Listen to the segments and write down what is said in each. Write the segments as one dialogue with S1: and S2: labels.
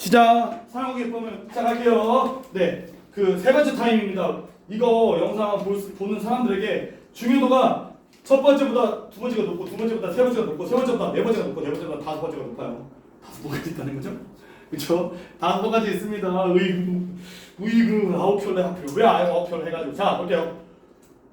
S1: 시작! 사랑하기 예쁨을 시작할게요. 네, 그 세 번째 타임입니다. 이거 영상 보는 사람들에게 중요도가 첫 번째보다 두 번째가 높고, 두 번째보다 세 번째가 높고, 세 번째보다 네 번째가 높고, 네 번째보다 다섯 번째가 높아요. 다섯 번까지 있다는 거죠? 그렇죠? 다섯 번까지 있습니다. 으이그 아홉 켤레 하필 왜 아홉 켤레 해가지고 자 볼게요.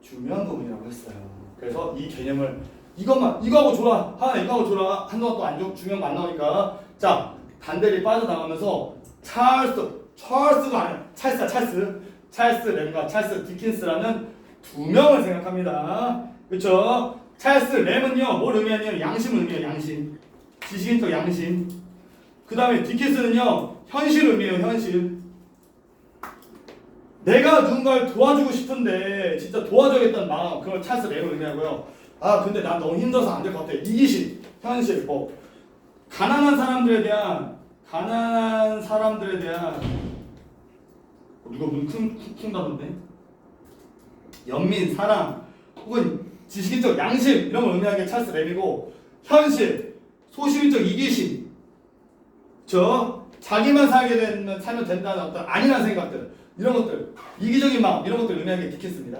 S1: 중요도문이라고 했어요. 그래서 이 개념을 이거하고 줘라 하나 이거하고 줘라 한동안 또 안 중요한 거 안 나오니까 자 단델이 빠져나가면서 찰스가 아니야 찰스 램과 찰스 디킨스라는 두 명을 생각합니다. 그렇죠? 찰스 램은요 뭘 의미하냐면 양심을 의미해요. 양심, 지식인적 양심. 그 다음에 디킨스는요 현실을 의미해요. 현실. 내가 누군가를 도와주고 싶은데 진짜 도와줘야겠다는 마음, 그걸 찰스 램을 의미하고요. 아 근데 난 너무 힘들어서 안 될 것 같아. 이기심, 현실. 뭐 가난한 사람들에 대한 누가 문 쿵쿵 닫는데? 연민, 사랑, 혹은 지식인적 양심 이런 걸 의미하는 게 찰스 램이고, 현실, 소시민적 이기심, 자기만 살면 된다는 어떤 아니라는 생각들, 이런 것들, 이기적인 마음 이런 것들 의미하는 게 디킨스입니다.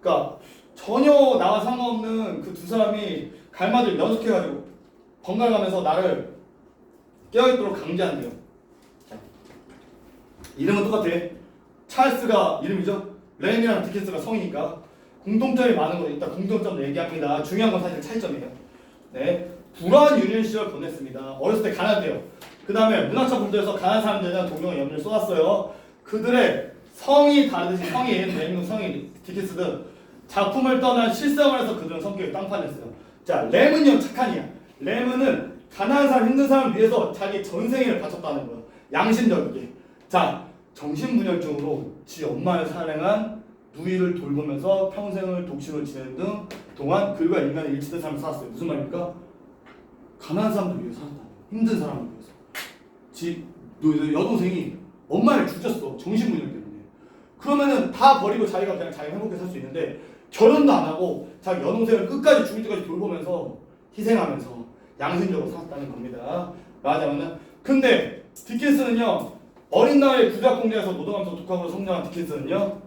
S1: 그러니까 전혀 나와 상관없는 그 두 사람이 갈마들 연속해가지고 번갈아 가면서 나를 깨어있도록 강제한대요. 이름은 똑같아. 찰스가 이름이죠. 램이랑 디킨스가 성이니까 공통점이 많은 거 일단 공통점 얘기합니다. 중요한 건 사실 차이점이에요. 네, 불우한 유년 시절 보냈습니다. 어렸을 때 가난해요. 그 다음에 문화적 분들에서 가난한 사람들에 대한 동경과 염려를 쏟았어요. 그들의 성이 다르듯이 램이고 성이 디킨스든 작품을 떠난 실생활 에서 그들은 성격이 땅판했어요. 자, 램은요 착한 이야. 램은 가난한 사람, 힘든 사람을 위해서 자기 전생애를 바쳤다는 거예요. 양심적이게. 자, 정신분열증으로 지 엄마를 사랑한 누이를 돌보면서 평생을 독신으로 지내는 등 동안 글과 인간의 일치된 삶을 살았어요. 무슨 말입니까? 가난한 사람들 위해서 살았다. 힘든 사람을 위해서. 여동생이 엄마를 죽였어. 정신분열 때문에. 그러면은 다 버리고 자기가 그냥 자기 행복하게 살 수 있는데 결혼도 안 하고 자기 여동생을 끝까지 죽을 때까지 돌보면서 희생하면서 양심적으로 살았다는 겁니다. 말하자면은. 근데 디킨스는요 어린 나이에 구작 공대에서 노동하면서 독학으로 성장한 디킨스는요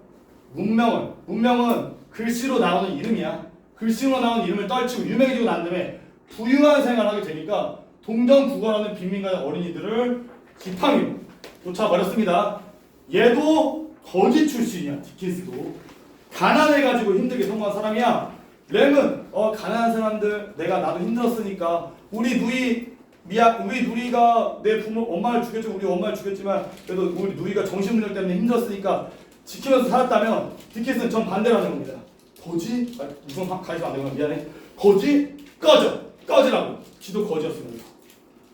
S1: 문명은 글씨로 나오는 이름이야. 글씨로 나오는 이름을 떨치고 유명해지고 난 다음에 부유한 생활을 하게 되니까 동정국어라는 빈민가의 어린이들을 지팡이로 쫓아버렸습니다. 얘도 거지 출신이야. 디킨스도 가난해가지고 힘들게 성공한 사람이야. 램은 가난한 사람들, 나도 힘들었으니까 우리 누이가 내 엄마를 죽였죠. 우리 엄마를 죽였지만 그래도 우리 누이가 정신분열 때문에 힘들었으니까 지키면서 살았다면 디킨스는 전 반대라는 겁니다. 거지? 무슨 가리면 안 되구나. 미안해. 거지? 꺼지라고. 지도 거지였으면서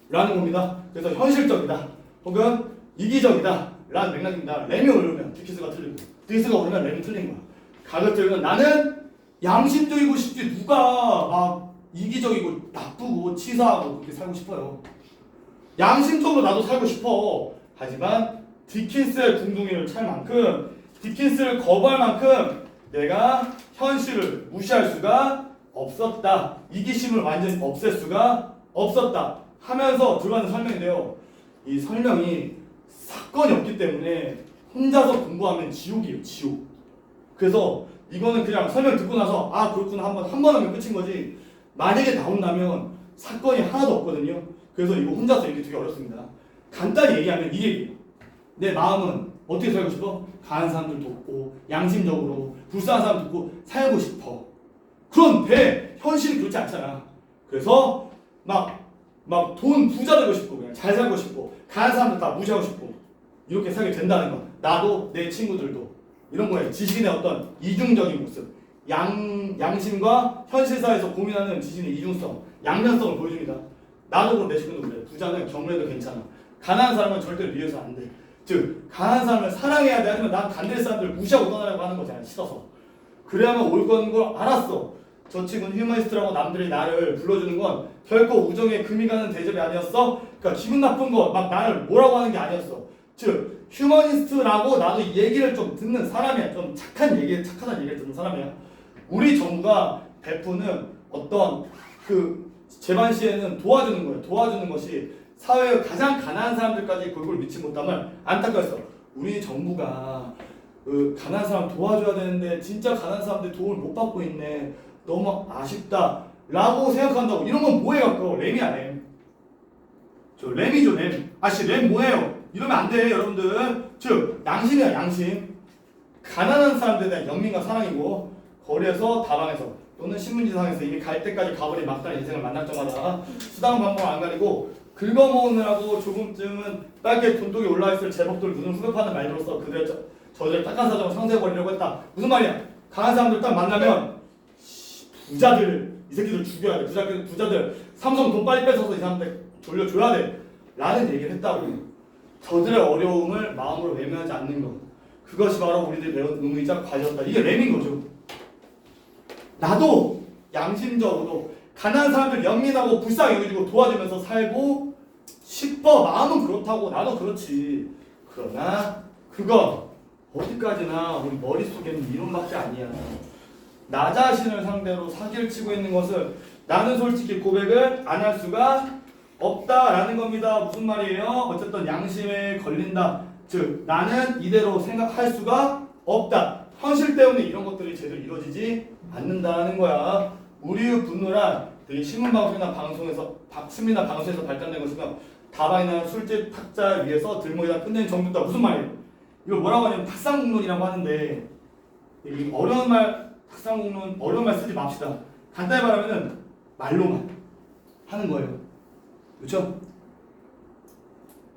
S1: 라는 겁니다. 그래서 현실적이다 혹은 이기적이다 라는 맥락입니다. 램이 오르면 디킨스가 틀리고 디킨스가 오르면 램이 틀린 거야. 가격적이면 나는 양심적이고 싶지 누가 막 이기적이고 나쁘고 치사하고 그렇게 살고 싶어요. 양심적으로 나도 살고 싶어. 하지만 디킨스의 궁둥이를 찰 만큼, 디킨스를 거부할 만큼 내가 현실을 무시할 수가 없었다. 이기심을 완전히 없앨 수가 없었다 하면서 들어가는 설명인데요. 이 설명이 사건이 없기 때문에 혼자서 공부하면 지옥이에요. 지옥. 그래서 이거는 그냥 설명 듣고 나서 아 그렇구나 한 번 하면 끝인 거지, 만약에 나온다면 사건이 하나도 없거든요. 그래서 이거 혼자서 이게 되게 어렵습니다. 간단히 얘기하면 이 얘기예요. 내 마음은 어떻게 살고 싶어? 가난한 사람들 돕고 양심적으로 불쌍한 사람 돕고 살고 싶어. 그런데 현실이 그렇지 않잖아. 그래서 막 돈 부자 되고 싶고 그냥 잘 살고 싶고 가난한 사람들 다 무시하고 싶고 이렇게 살게 된다는 거. 나도 내 친구들도 이런 거예요. 지식인의 어떤 이중적인 모습, 양심과 현실사에서 고민하는 지식인의 이중성, 양면성을 보여줍니다. 나도 그럼 내 친구도 그래. 부자는 경례도 괜찮아. 가난한 사람은 절대로 미워서 안 돼. 즉 가난한 사람을 사랑해야 돼. 하지만 난 반대 사람들을 무시하고 떠나려고 하는 거잖아. 싫어서. 그래야만 올 거는 걸 알았어. 저 친구는 휴머니스트라고 남들이 나를 불러주는 건 결코 우정에 금이 가는 대접이 아니었어. 그러니까 기분 나쁜 거 막 나를 뭐라고 하는 게 아니었어. 즉 휴머니스트라고 나도 이 얘기를 좀 듣는 사람이야. 좀 착하다는 얘기를 듣는 사람이야. 우리 정부가 베푸는 어떤 그 재반 시에는 도와주는 거예요. 도와주는 것이 사회의 가장 가난한 사람들까지 골고루 미치 못함을 안타까웠어. 우리 정부가 가난한 사람 도와줘야 되는데 진짜 가난한 사람들 도움을 못 받고 있네. 너무 아쉽다. 라고 생각한다고. 이런 건 뭐예요? 그거 램이야 램. 저 램이죠 램. 아씨 램 뭐예요? 이러면 안 돼 여러분들. 즉 양심이야 양심. 가난한 사람들에 대한 연민과 사랑이고 거리에서 다방에서 또는 신문지상에서 이미 갈 때까지 가버린 막다른 인생을 만날 때마다 수당 방법을 안 가리고 긁어모으느라고 조금쯤은 빨개 돈독이 올라있을 제목들 눈을 후벼파는 말로써 저들의 딱한 사정을 상쇄해버리려고 했다. 무슨 말이야? 강한 사람들 딱 만나면 부자들 이 새끼들 죽여야 돼. 부자들 삼성 돈 빨리 뺏어서 이 사람들 돌려줘야 돼. 라는 얘기를 했다고. 저들의 어려움을 마음으로 외면하지 않는 것. 그것이 바로 우리들이 배운 의무이자 과제였다. 이게 램인 거죠. 나도 양심적으로 가난한 사람들 연민하고 불쌍히 여기고 도와주면서 살고 싶어. 마음은 그렇다고. 나도 그렇지. 그러나 그거 어디까지나 우리 머릿속에는 이론밖에 아니야. 나 자신을 상대로 사기를 치고 있는 것을 나는 솔직히 고백을 안 할 수가 없다라는 겁니다. 무슨 말이에요? 어쨌든 양심에 걸린다. 즉 나는 이대로 생각할 수가 없다. 현실 때문에 이런 것들이 제대로 이루어지지 않는다는 거야. 우리의 분노란 되게 신문방송이나 방송에서 발전된 것이며 다방이나 술집 탁자 위에서 들모이다 끝내는 정도다. 무슨 말이에요? 이걸 뭐라고 하냐면 탁상공론이라고 하는데 이 어려운 말 탁상공론 어려운 말 쓰지 맙시다. 간단히 말하면은 말로만 하는 거예요. 그렇죠?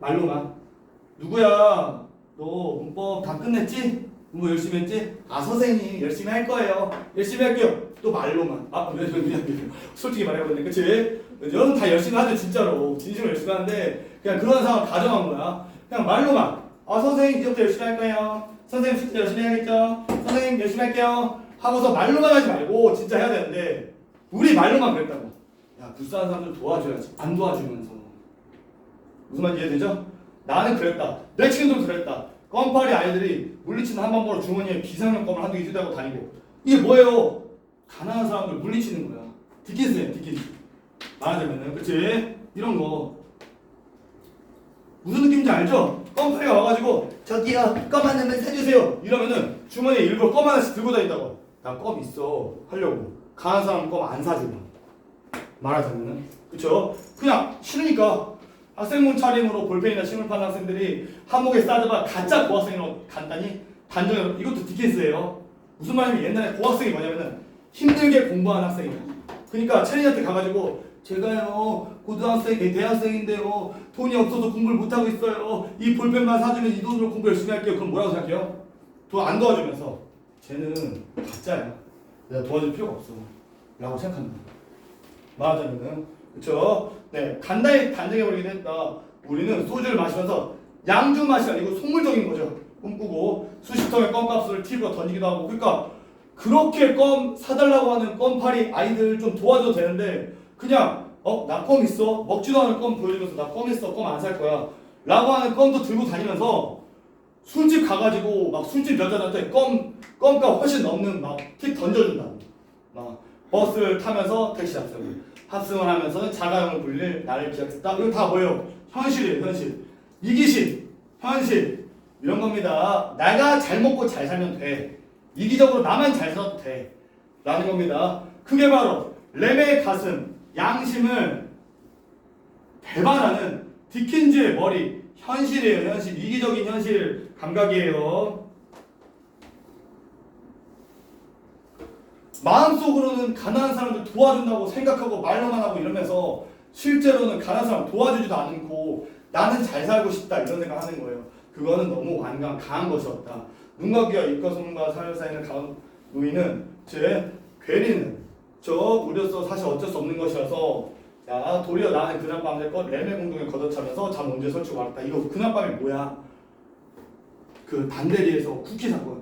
S1: 말로만. 누구야? 너 문법 다 끝냈지? 뭐 열심히 했지? 아 선생님 열심히 할 거예요. 열심히 할게요. 또 말로만. 미안. 솔직히 말해보는데 그치? 여러분 다 열심히 하죠 진짜로. 진심으로 열심히 하는데 그냥 그런 상황 가정한 거야. 그냥 말로만. 아 선생님 이제부터 열심히 할 거예요. 선생님 숙제 열심히 해야겠죠? 선생님 열심히 할게요. 하고서 말로만 하지 말고 진짜 해야 되는데 우리 말로만 그랬다고. 야 불쌍한 사람들 도와줘야지. 안 도와주면서. 무슨 말인지 이해되죠? 나는 그랬다. 내 친구들도 그랬다. 껌파리 아이들이 물리치는 한방보로 주머니에 비상용검을 한두 개 들고 다니고 이게 뭐예요? 가난한 사람들 물리치는 거야. 디킨스예요 디킨스. 말하자면은 그치? 이런 거 무슨 느낌인지 알죠? 껌파리가 와가지고 저기요 껌 하나만 사주세요 이러면은 주머니에 일부러 껌 하나씩 들고 다닌다고. 나 껌 있어 하려고. 가난한 사람은 껌 안 사주고. 말하자면은 그쵸? 그냥 싫으니까 학생문 차림으로 볼펜이나 침을 파는 학생들이 한목에 싸져봐 가짜 고학생으로 간단히 단정해서 이것도 디킨스예요. 무슨 말이냐면 옛날에 고학생이 뭐냐면은 힘들게 공부하는 학생이야. 그러니까 체린이한테 가가지고 제가요 대학생인데요 돈이 없어서 공부를 못하고 있어요. 이 볼펜만 사주면 이 돈으로 공부 열심히 할게요. 그럼 뭐라고 생각해요? 돈 안 도와주면서 쟤는 가짜야. 내가 도와줄 필요가 없어 라고 생각합니다. 말하자면은 그쵸? 네, 간단히 단정해버리긴 했다. 우리는 소주를 마시면서 양주 맛이 아니고 속물적인 거죠. 꿈꾸고 수십 통의 껌값을 팁으로 던지기도 하고. 그러니까 그렇게 껌 사달라고 하는 껌파리 아이들 좀 도와줘도 되는데 그냥 나 껌 있어? 먹지도 않은 껌 보여주면서 나 껌 있어 껌 안 살 거야 라고 하는 껌도 들고 다니면서 술집 가가지고 막 술집 여자들한테 껌값 훨씬 넘는 막 팁 던져준다고. 막 버스를 타면서 택시 합승을 하면서는 자가용을 불릴 나를 기억했다. 이거 다 뭐예요? 현실이에요 현실. 이기심 현실 이런 겁니다. 내가 잘 먹고 잘 살면 돼. 이기적으로 나만 잘 살아도 돼 라는 겁니다. 그게 바로 램의 가슴 양심을 배반하는 디킨즈의 머리 현실이에요 현실. 이기적인 현실 감각이에요. 마음속으로는 가난한 사람들 도와준다고 생각하고 말로만 하고 이러면서 실제로는 가난한 사람 도와주지도 않고 나는 잘 살고 싶다 이런 생각하는 거예요. 그거는 너무 완강 강한 것이었다. 눈과 귀와 입과 손과 살 사이는 강한 노인은 제 괴리는 우려서 사실 어쩔 수 없는 것이라서 야 도리어 나는 그날 밤에 램의 공동에 걷어차면서 잠 언제 설치고 말았다. 이거 그날 밤에 뭐야? 그 단대리에서 쿠키 사건.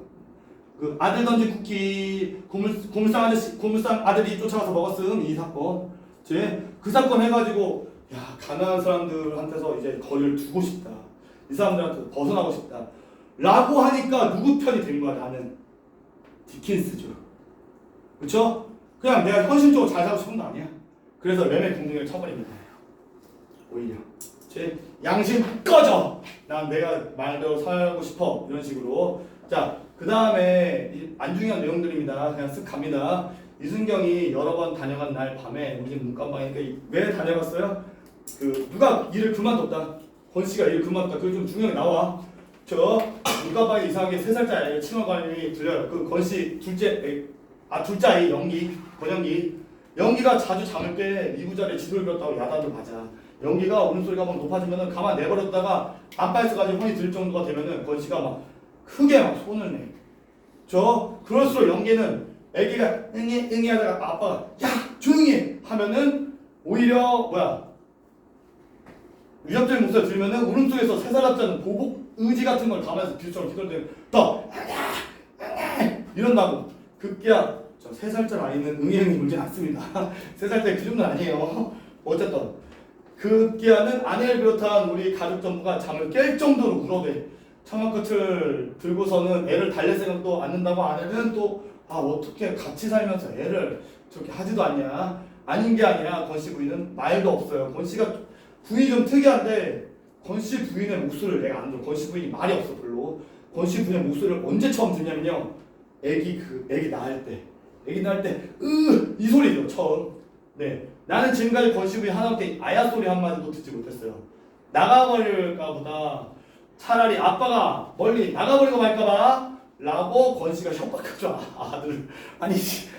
S1: 그 아들 던진 쿠키 고물상 아들이 쫓아가서 먹었음 이 사건. 그 사건 해가지고 야 가난한 사람들한테서 이제 거리를 두고 싶다. 이 사람들한테 벗어나고 싶다. 라고 하니까 누구 편이 된 거야 나는? 디킨스죠. 그쵸? 그냥 내가 현실적으로 잘 살고 싶은 거 아니야. 그래서 램의 공동을 쳐버립니다. 오히려 양심 꺼져. 난 내가 말대로 살고 싶어. 이런 식으로. 자, 그 다음에 안 중요한 내용들입니다. 그냥 쓱 갑니다. 이순경이 여러 번 다녀간 날 밤에 우리 집 문간방이니까 왜 다녀갔어요? 그 누가 일을 그만뒀다. 권 씨가 일을 그만뒀다. 그게 좀 중요하게 나와. 저 문간방에 이상하게 3살짜리 친어관이 들려요. 그 권 씨 둘째 아이 연기 권연기. 연기가 자주 잠을 깨 이부자리에 지도를 배웠다고 야단도 맞아. 연기가 울음소리가 막 높아지면은 가만 내버렸다가 안빠져가지고 혼이 들 정도가 되면은 권 씨가 막 크게 막 손을 내. 그럴수록 연기는 애기가 응애 하다가 아빠가 야 조용히 해 하면은 오히려 위협적인 목소리 들으면은 울음속에서 3살짜리는 보복 의지 같은 걸 담아서 뷰처럼 기다리는 더 이런다고. 급기야 저 3살짜리 아이는 응애응이 문제는 않습니다. 3살짜리 그 정도는 아니에요. 어쨌든 급기야는 아내를 비롯한 우리 가족 전부가 잠을 깰 정도로 울어대. 청아 끝을 들고서는 애를 달랠 생각도 않는다고 아내는 또 어떻게 같이 살면서 애를 저렇게 하지도 않냐. 아닌 게 아니라 권씨 부인은 말도 없어요. 권씨가 부인이 좀 특이한데 권씨 부인의 목소리를 내가 안 들어. 권씨 부인이 말이 없어 별로. 권씨 부인의 목소리를 언제 처음 듣냐면요. 애기 낳을 때 이 소리죠 처음. 네, 나는 지금까지 권씨 부인 하나밖에 아야 소리 한마디도 듣지 못했어요. 나가버릴까 보다 차라리 아빠가 멀리 나가버리고 말까봐 라고 권씨가 협박하죠. 아들 아니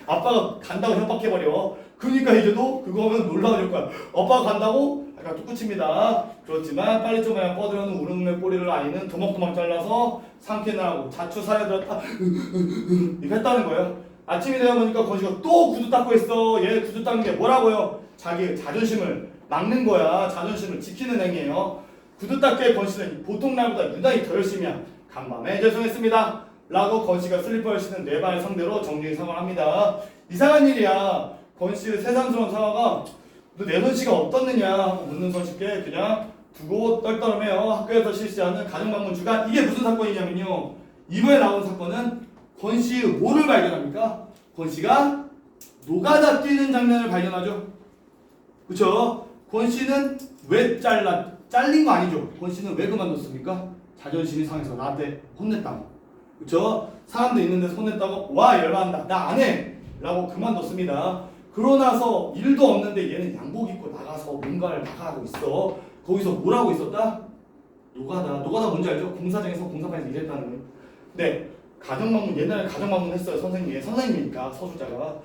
S1: 아빠가 간다고 협박해버려. 그러니까 이제도 그거는 놀라울 거야. 아빠가 간다고? 약간 뚝끝입니다. 그렇지만 빨리 좀 해야 뻗으려는 울음의 꼬리를 아이는 도막도막 잘라서 상쾌나고 자추 사에 들었다 이렇게 했다는 거예요. 아침이 되어 보니까 권씨가 또 구두 닦고 있어. 얘 구두 닦는 게 뭐라고요? 자기 자존심을 막는 거야. 자존심을 지키는 행위예요. 구두 닦기에 권씨는 보통 날보다 유난히 더 열심히야. 간밤에 죄송했습니다 라고 권씨가 슬리퍼를 신은 네 발의 상대로 정중히 사과를 합니다. 이상한 일이야. 권씨의 세상스러운 사과가 너 내 손씨가 어떻느냐 하고 묻는 손씨께 그냥 두고 떨떠름해요. 학교에서 실시하는 가정방문 주간. 이게 무슨 사건이냐면요. 이번에 나온 사건은 권씨의 뭐를 발견합니까? 권씨가 노가다 뛰는 장면을 발견하죠. 그쵸? 권씨는 왜 잘린 거 아니죠? 권씨는 왜 그만뒀습니까? 자존심이 상해서 나한테 혼냈다고. 그쵸? 사람도 있는데 혼냈다고 와 열받는다 나 안 해! 라고 그만뒀습니다. 그러고 나서 일도 없는데 얘는 양복 입고 나가서 뭔가를 나가고 있어. 거기서 뭘 하고 있었다? 노가다 뭔지 알죠? 공사장에서 공사판에서 일했다는 거예요. 네, 가정방문 옛날에 가정방문 했어요. 선생님이니까 서술자가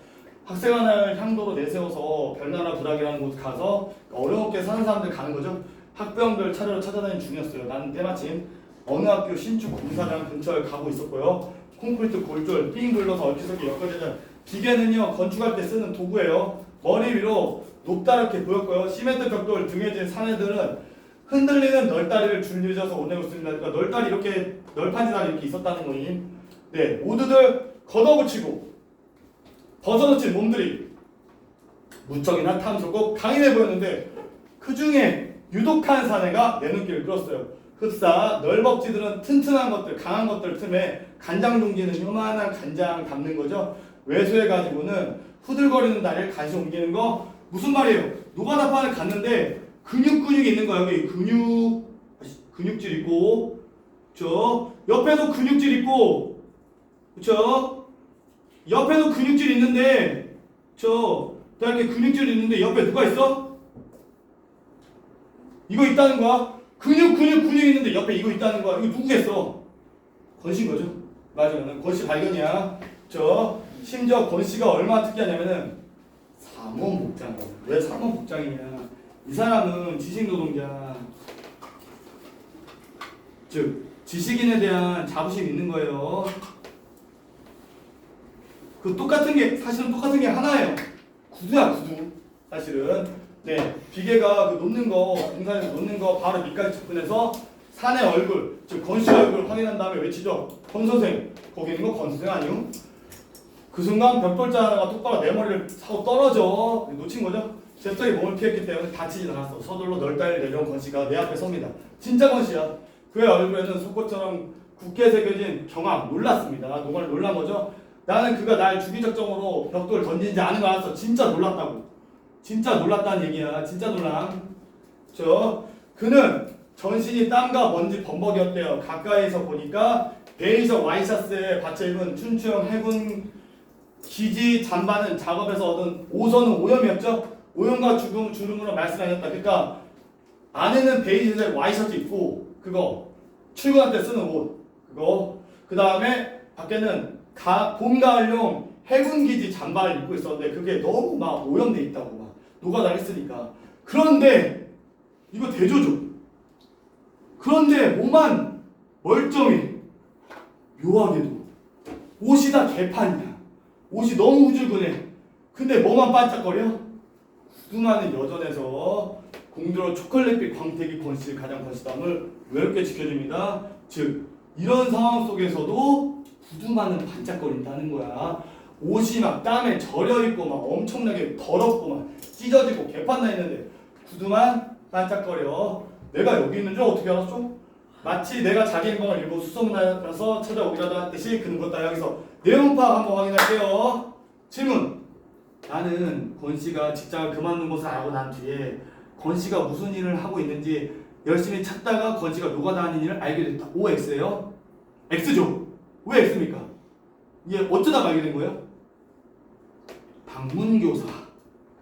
S1: 학생 하나를 향도로 내세워서 별나라 부락이라는 곳 가서 어렵게 사는 사람들 가는 거죠. 학부형들 차례로 찾아다니는 중이었어요. 나는 때마침 어느 학교 신축 공사장 근처에 가고 있었고요. 콘크리트 골절 삥 불러서 얽히석이 엮어지는 기계는요 건축할 때 쓰는 도구예요. 머리 위로 높다랗게 보였고요. 시멘트 벽돌 등에 진 사내들은 흔들리는 널다리를 줄리져서 올리고 있습니다. 그러니까 널다리 이렇게 널판지다리 이렇게 있었다는 거임. 네, 모두들 걷어붙이고 벗어놓친 몸들이 무척이나 탐스럽고 강인해 보였는데 그 중에 유독한 사내가 내 눈길을 끌었어요. 흡사 널벅지들은 튼튼한 것들, 강한 것들 틈에 간장 둥지는 요만한 간장 담는 거죠. 외소해 가지고는 후들거리는 다리를 간식 옮기는 거 무슨 말이에요? 노가다판을 갔는데 근육이 있는 거야. 여기 근육질 있고, 저 옆에도 근육질 있고, 그쵸? 옆에도 근육질 있는데, 이렇게 근육질 있는데 옆에 누가 있어? 이거 있다는 거야. 근육 있는데 옆에 이거 있다는 거야. 이거 누구겠어? 권씨인 거죠. 맞아요. 권씨 발견이야. 심지어 권씨가 얼마나 특이하냐면은 사무복장. 왜 사무복장이냐? 이 사람은 지식노동자. 즉 지식인에 대한 자부심이 있는 거예요. 사실은 똑같은 게 하나예요. 구두야 구두. 사실은 네 비계가 그 놓는 거 공사에서 놓는 거 바로 밑까지 접근해서 사내 얼굴 즉 권씨 얼굴 확인한 다음에 외치죠. 권 선생. 거기 있는 거 권 선생 아니요? 그 순간 벽돌자 하나가 똑바로 내 머리를 사고 떨어져 놓친 거죠. 잽싸게 몸을 피했기 때문에 다치진 않았어. 서둘러 널다리를 내려온 권씨가 내 앞에 섭니다. 진짜 권씨야. 그의 얼굴에는 속옷처럼 굳게 새겨진 경악 놀랐습니다. 정말 놀란 거죠. 나는 그가 날 죽이 작정으로 벽돌을 던지지 않은 거 알았어. 진짜 놀랐다고. 진짜 놀랐다는 얘기야. 진짜 놀람. 그는 전신이 땀과 먼지 범벅이었대요. 가까이서 보니까 베이저 와이셔츠에 받쳐 입은 춘추형 해군 기지 잠바는 작업에서 얻은 오선은 오염이었죠. 오염과 주름으로 말씀하셨다. 그러니까 안에는 베이저 와이셔츠 입고 그거 출근할 때 쓰는 옷 그거 그 다음에 밖에는 봄 가을용 해군 기지 잠바를 입고 있었는데 그게 너무 막 오염돼 있다고 막 녹아나겠으니까. 그런데 이거 대조죠. 그런데 몸만 멀쩡해. 묘하게도 옷이 다 개판이야. 옷이 너무 우줄근해. 근데 뭐만 반짝거려? 구두 많은 여전에서 공들어 초콜릿빛 광택이 권씨를 가장 권씨담을 외롭게 지켜줍니다. 즉 이런 상황 속에서도 구두만은 반짝거린다는 거야. 옷이 막 땀에 절여 있고 막 엄청나게 더럽고 막 찢어지고 개판나 있는데 구두만 반짝거려. 내가 여기 있는 줄 어떻게 알았죠? 마치 내가 자기 행방을 일부 수소문하여서 찾아오기라도 했듯이 그는 것다. 여기서 내용 파악 한번 확인할게요. 질문. 나는 권씨가 직장을 그만둔 것을 알고 난 뒤에 권씨가 무슨 일을 하고 있는지 열심히 찾다가 권씨가 노가다하는 일을 알게 됐다. OX예요? X죠? 왜 X입니까? 이게 어쩌다 알게 된 거예요? 방문교사.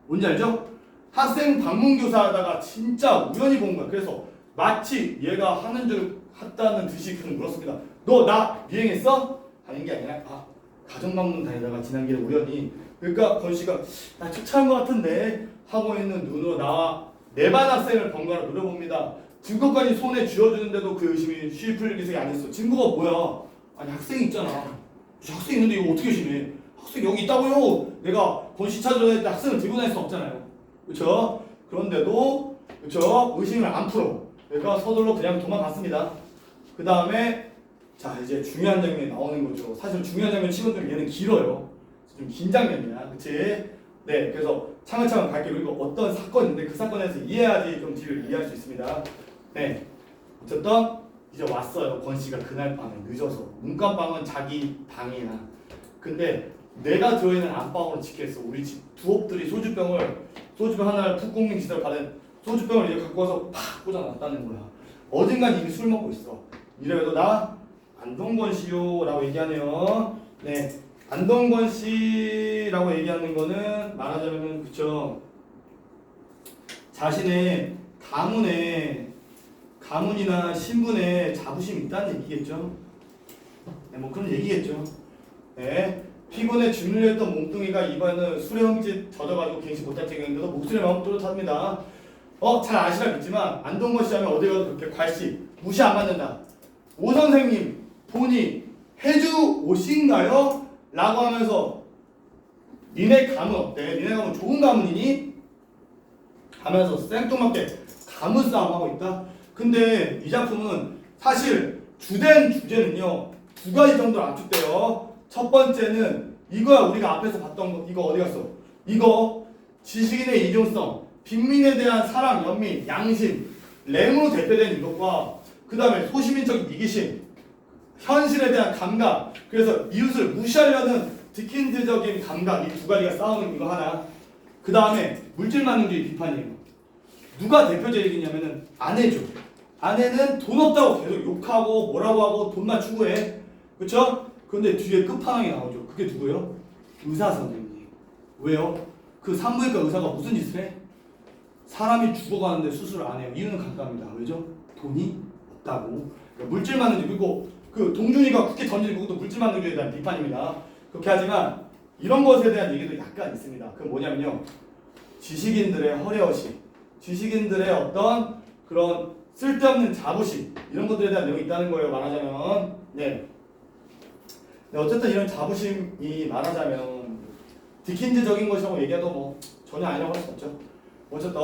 S1: 뭔지 알죠? 학생 방문교사 하다가 진짜 우연히 본 거야. 그래서 마치 얘가 하는 줄 했다는 듯이 그는 물었습니다. 너 나 미행했어? 하는 게 아니라 가정방문 다니다가 지난 길에 우연히 그러니까 권씨가 나 초췌한 것 같은데 하고 있는 눈으로 나와 내 반 학생을 번갈아 노려봅니다. 증거까지 손에 쥐어주는데도 그 의심이 쉬 풀릴 기색이 아니었어. 증거가 뭐야? 아니 학생이 있잖아. 학생 있는데 이거 어떻게 의심해? 학생 여기 있다고요. 내가 권씨 찾으러 다닐 때 학생을 들고 다닐 수 없잖아요. 그렇죠? 그런데도 그렇죠? 의심을 안 풀어. 내가 서둘러 그냥 도망갔습니다. 그 다음에 자 이제 중요한 장면이 나오는 거죠. 사실 중요한 장면 치고도 얘는 길어요. 좀 긴 장면이야, 그치? 네, 그래서 차근차근 갈게요. 그리고 어떤 사건인데 그 사건에서 이해해야지 좀 뒤를 이해할 수 있습니다. 네, 어쨌든 이제 왔어요. 권씨가 그날 밤에 늦어서 문간방은 자기 방이야. 근데 내가 들어있는 안방으로 지켰어. 우리 집 부업들이 소주병 하나를 푹 굽는 기사를 받은 소주병을 이제 갖고 와서 팍 꽂아놨다는 거야. 어딘간 이미 술 먹고 있어. 이래도 나 안동권 씨요 라고 얘기하네요. 네, 안동권 씨라고 얘기하는 거는 말하자면 그쵸, 자신의 가문이나 신분에 자부심이 있다는 얘기겠죠. 네, 뭐 그런 얘기겠죠. 네, 피곤에 주물렸던 몸뚱이가 이번에는 술에 흠집 젖어가지고 갱신 못할 지경인데도 목소리의 마음 또렷합니다. 잘 아시라 믿지만 안동권 씨 하면 어디 가도 그렇게 괄씨 무시 안 받는다. 오 선생님 본이 해주 옷인가요? 라고 하면서 니네 가문 어때? 니네 가문 좋은 가문이니? 하면서 생뚱맞게 가문 싸움하고 있다. 근데 이 작품은 사실 주된 주제는요 두 가지 정도로 압축돼요. 첫 번째는 이거야. 우리가 앞에서 봤던 거. 이거 어디 갔어? 이거 지식인의 일용성, 빈민에 대한 사랑, 연민, 양심, 램으로 대표된 이것과 그 다음에 소시민적인 이기심, 현실에 대한 감각, 그래서 이웃을 무시하려는 디킨즈적인 감각, 이 두 가지가 싸우는 이거 하나. 그 다음에 물질만능주의 비판이에요. 누가 대표적이냐면은 아내죠. 아내는 돈 없다고 계속 욕하고 뭐라고 하고 돈만 추구해. 그쵸? 근데 뒤에 끝판왕이 나오죠. 그게 누구예요? 의사 선생님. 왜요? 그 산부인과 의사가 무슨 짓을 해? 사람이 죽어가는데 수술을 안 해요. 이유는 간단합니다. 왜죠? 돈이 없다고. 그러니까 물질만능주의. 그리고 그 동준이가 국회 던지는 그것도 물질만능주의에 대한 비판입니다. 그렇게 하지만 이런 것에 대한 얘기도 약간 있습니다. 그건 뭐냐면요, 지식인들의 허례허식, 지식인들의 어떤 그런 쓸데없는 자부심, 이런 것들에 대한 내용이 있다는 거예요. 말하자면 네, 어쨌든 이런 자부심이 말하자면 디킨즈적인 것이라고 얘기해도 뭐 전혀 아니라고 할 수 없죠. 어쨌든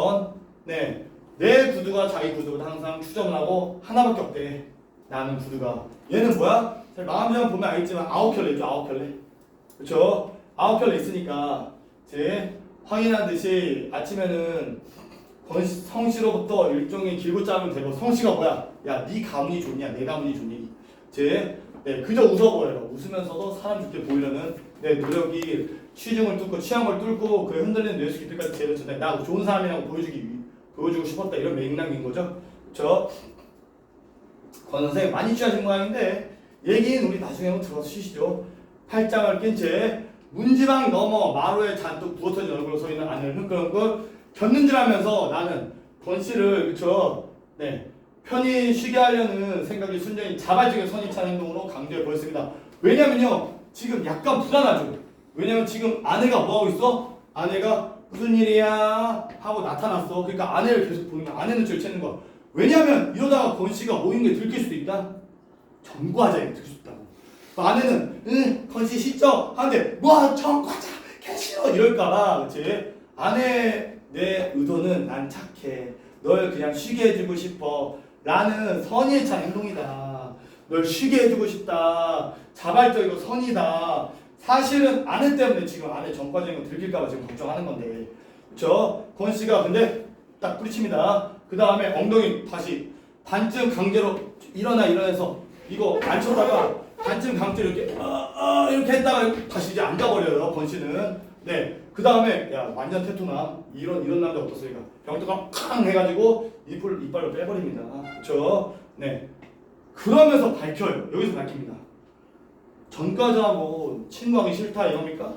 S1: 네, 내 구두가 자기 구두보다 항상 추정을 하고 하나밖에 없대. 나는 구두가. 얘는 뭐야? 마음대로 보면 알겠지만 9켤레 있죠. 9켤레. 그렇죠? 9켤레 있으니까 제 확인한 듯이 아침에는 성씨로부터 일종의 길고 짧은 대로. 성씨가 뭐야? 야, 네 가문이 좋냐? 내 가문이 좋니? 네, 그저 웃어보여요. 웃으면서도 사람 좋게 보이려는 내 노력이 취중을 뚫고 취향을 뚫고 그 흔들리는 뇌수 깊이까지 제대로 전해. 나 좋은 사람이라고 보여주고 싶었다. 이런 맥락인 거죠. 그쵸? 권 선생 많이 취하신 모양인데 얘기는 우리 나중에 한번 들어서 쉬시죠. 팔짱을 낀 채 문지방 넘어 마루에 잔뜩 부어터진 얼굴로 서 있는 아내를 흥끌흥끌 겼는질하면서 나는 권 씨를 그쵸? 네 편히 쉬게 하려는 생각이 순전히 자발적인 선입찬 행동으로 강조해 보였습니다. 왜냐면요 지금 약간 불안하죠. 왜냐면 지금 아내가 뭐하고 있어? 아내가 무슨 일이야 하고 나타났어. 그러니까 아내를 계속 보는 거야. 아내는 저를 찾는 거야. 왜냐면 이러다가 권 씨가 모인 게 들킬 수도 있다. 전과자에 들킬 수 있다고. 아내는 응 권씨 싫죠? 하는데 뭐 전과자 개 싫어 이럴까봐 그치? 아내 내 의도는 난 착해. 널 그냥 쉬게 해주고 싶어. 라는 선의에 찬 행동이다. 널 쉬게 해주고 싶다. 자발적이고 선이다. 사실은 아내 때문에 지금 아내 전과적인 거 들킬까봐 지금 걱정하는 건데 그쵸? 권 씨가 근데 딱 뿌리칩니다. 그 다음에 엉덩이 다시 반쯤 강제로 일어나서 이거 안 쳤다가 반쯤 강제로 이렇게 이렇게 했다가 다시 이제 앉아버려요 권 씨는. 네. 그 다음에 야 완전 테토나 이런 남자 어떻습니까? 병뚜껑 캉 해가지고 이빨로 빼버립니다. 그쵸? 네. 그러면서 밝혀요. 여기서 밝힙니다. 전과자하고 친구하기 싫다 이겁니까?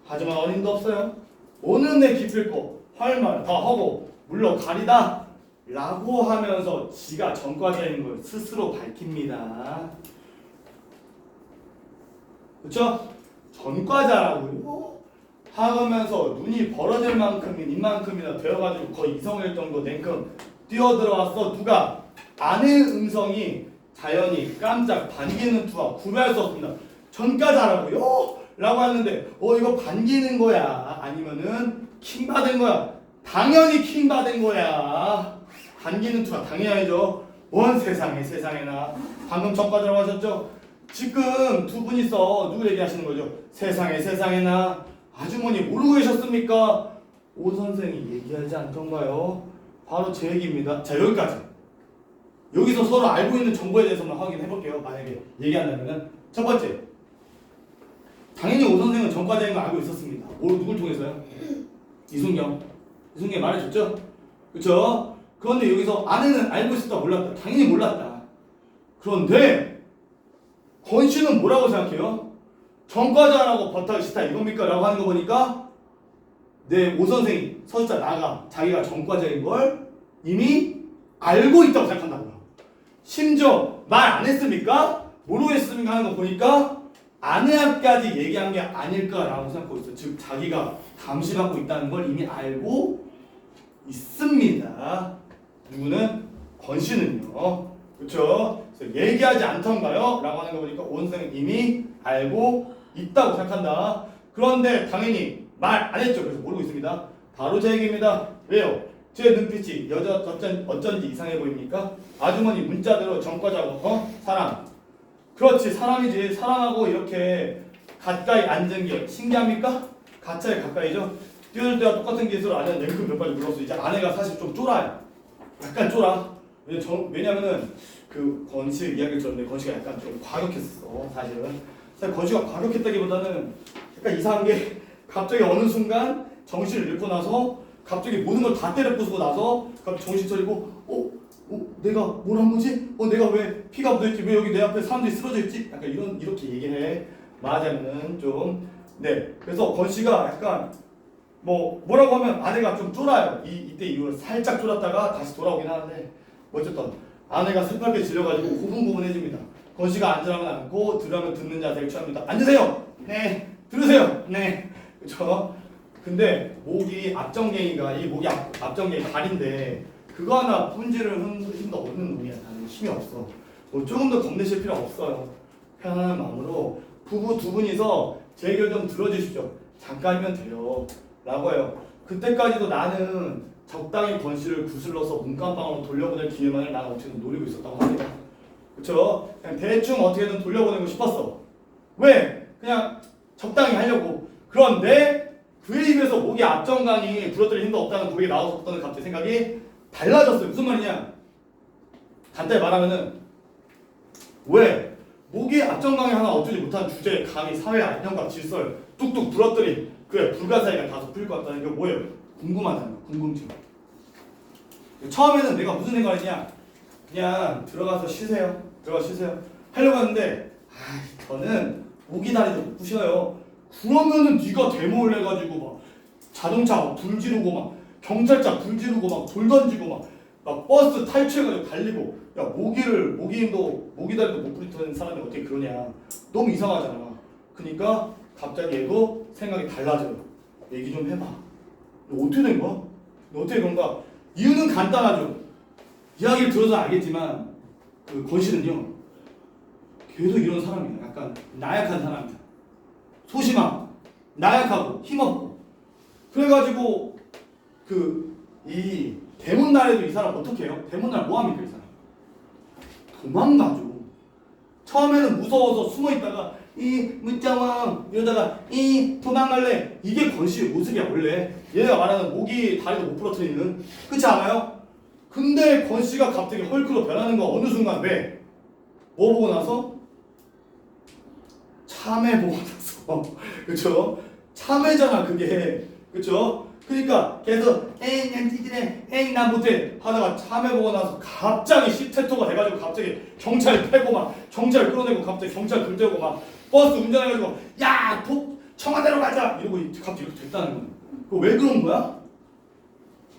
S1: 하지만 어림도 없어요. 오는 내 기필코 할 말 다 하고 물러가리다 라고 하면서 지가 전과자인 걸 스스로 밝힙니다. 그쵸? 전과자라고요? 하면서 눈이 벌어질 만큼인 이만큼이나 되어가지고 거의 이성일 정도 냉큼 뛰어들어왔어. 누가? 아내의 음성이 자연히 깜짝 반기는 투와 구별할 수 없습니다. 전과자라고요? 라고 하는데 이거 반기는 거야? 아니면은 킹 받은 거야? 당연히 킹 받은 거야. 반기는 투가 당연히 아니죠. 뭔 세상에나 방금 전과자라고 하셨죠? 지금 두 분이서 누구 얘기하시는 거죠? 세상에나 아주머니 모르고 계셨습니까? 오 선생이 얘기하지 않던가요? 바로 제 얘기입니다. 자 여기까지. 여기서 서로 알고 있는 정보에 대해서만 확인해 볼게요. 만약에 얘기한다면은 첫 번째, 당연히 오 선생은 전과자인 거 알고 있었습니다. 누굴 통해서요? 이순경 말해줬죠? 그쵸? 그런데 여기서 아내는 알고 있었다 몰랐다? 당연히 몰랐다. 그런데 권 씨는 뭐라고 생각해요? 전과자라고 버타기 싫다 이겁니까? 라고 하는 거 보니까 오 선생이 서술자 나가 자기가 전과자인 걸 이미 알고 있다고 생각한다고요. 심지어 말 안 했습니까? 모르겠습니까? 하는 거 보니까 아내 앞까지 얘기한 게 아닐까라고 생각하고 있어요. 즉 자기가 감시받고 있다는 걸 이미 알고 있습니다. 누구는? 권 씨는요. 그렇죠? 얘기하지 않던가요? 라고 하는 거 보니까 온 선생은 이미 알고 있다고 생각한다. 그런데 당연히 말 안 했죠. 그래서 모르고 있습니다. 바로 제 얘기입니다. 왜요? 제 눈빛이 어쩐지 이상해 보입니까? 아주머니 문자대로 전과자고 사람. 그렇지 사람이지. 사람하고 이렇게 가까이 앉은 게 신기합니까? 가차에 가까이죠. 뛰어들 때와 똑같은 기술을 아내는 냉큼 몇 발이 물었어. 이제 아내가 사실 좀 쫄아요. 약간 쫄아. 왜냐면은 그 권씨 이야기를 들었는데 권씨가 약간 좀 과격했어. 사실은 권씨가 과격했다기보다는 약간 이상한 게 갑자기 어느 순간 정신을 잃고 나서 갑자기 모든 걸 다 때려 부수고 나서 갑자기 정신 차리고 내가 뭘 한 거지? 내가 왜 피가 묻어있지? 왜 여기 내 앞에 사람들이 쓰러져 있지? 약간 이렇게 얘기해. 말하자면은 좀 네. 그래서 권 씨가 약간 뭐라고 하면 아내가 좀 쫄아요. 이때 이후로 살짝 쫄았다가 다시 돌아오긴 하는데 어쨌든 아내가 새빨게 질려가지고 고분고분해집니다. 권 씨가 앉으라면 앉고 들으라면 듣는 자세를 취합니다. 앉으세요. 네. 들으세요. 네. 그렇죠? 근데 목이 앞정갱이가 이 목이 앞정갱이 다리인데 그거 하나 분지를 힘도 없는 놈이야. 나는 힘이 없어. 조금 더 겁내실 필요 없어요. 편안한 마음으로 부부 두 분이서 제 얘기를 좀 들어주십시오. 잠깐이면 돼요. 라고 해요. 그때까지도 나는 적당히 권 씨를 구슬러서 문간방으로 돌려보낼 기회만을 나는 어떻게든 노리고 있었다고 합니다. 그쵸? 그냥 대충 어떻게든 돌려보내고 싶었어. 왜? 그냥 적당히 하려고. 그런데 그의 입에서 목이 앞정강이 부러뜨릴 힘도 없다는 고백이 나왔었다는 갑자기 생각이 달라졌어요. 무슨 말이냐? 간단히 말하면은 왜? 목이 앞정강이 하나 어쩌지 못한 주제에 감히 사회 안녕과 질서를 뚝뚝 부러뜨린 그의 불가사의가 다소 풀릴 것 같다는 게 뭐예요? 궁금하다는 거, 궁금증. 처음에는 내가 무슨 생각을 했냐? 그냥 들어가서 쉬세요. 들어가서 쉬세요. 하려고 하는데 저는 모기 다리도 못 부셔요. 그러면은 네가 데모를 해가지고 막 자동차 막 불 지르고 막 경찰차 불 지르고 막 돌 던지고 막 버스 탈취해가지고 달리고 야 모기인도 모기 다리도 못 부리던 사람이 어떻게 그러냐. 너무 이상하잖아. 그러니까 갑자기 얘도 생각이 달라져요. 얘기 좀 해봐. 너 어떻게 된 거야? 너 어떻게 그런 거야? 이유는 간단하죠. 이야기를 들어서 알겠지만 그 권씨는요 계속 이런 사람이에요. 약간 나약한 사람이야. 소심하고 나약하고 힘없고 그래가지고 이 대문날에도 이 사람 어떻게 해요? 대문날 뭐합니까 이 사람? 도망가죠. 처음에는 무서워서 숨어있다가 이 문자왕 이러다가 이 도망갈래 이게 권씨의 모습이야 원래. 얘가 말하는 모기 다리도 못 부러뜨리는 그렇지 않아요? 근데 권씨가 갑자기 헐크로 변하는 거 어느 순간 왜? 뭐 보고 나서? 참외 보고 나서 그쵸? 참외잖아 그게 그쵸? 그러니까 계속 에이 난 찌질해 에이 난 못해 하다가 참외 보고 나서 갑자기 시테토가 돼가지고 갑자기 경찰 패고 막 경찰 끌어내고 갑자기 경찰 들대고 막 버스 운전해가지고 야 청와대로 가자 이러고 갑자기 이렇게 됐다는 거야. 그거 왜 그런 거야?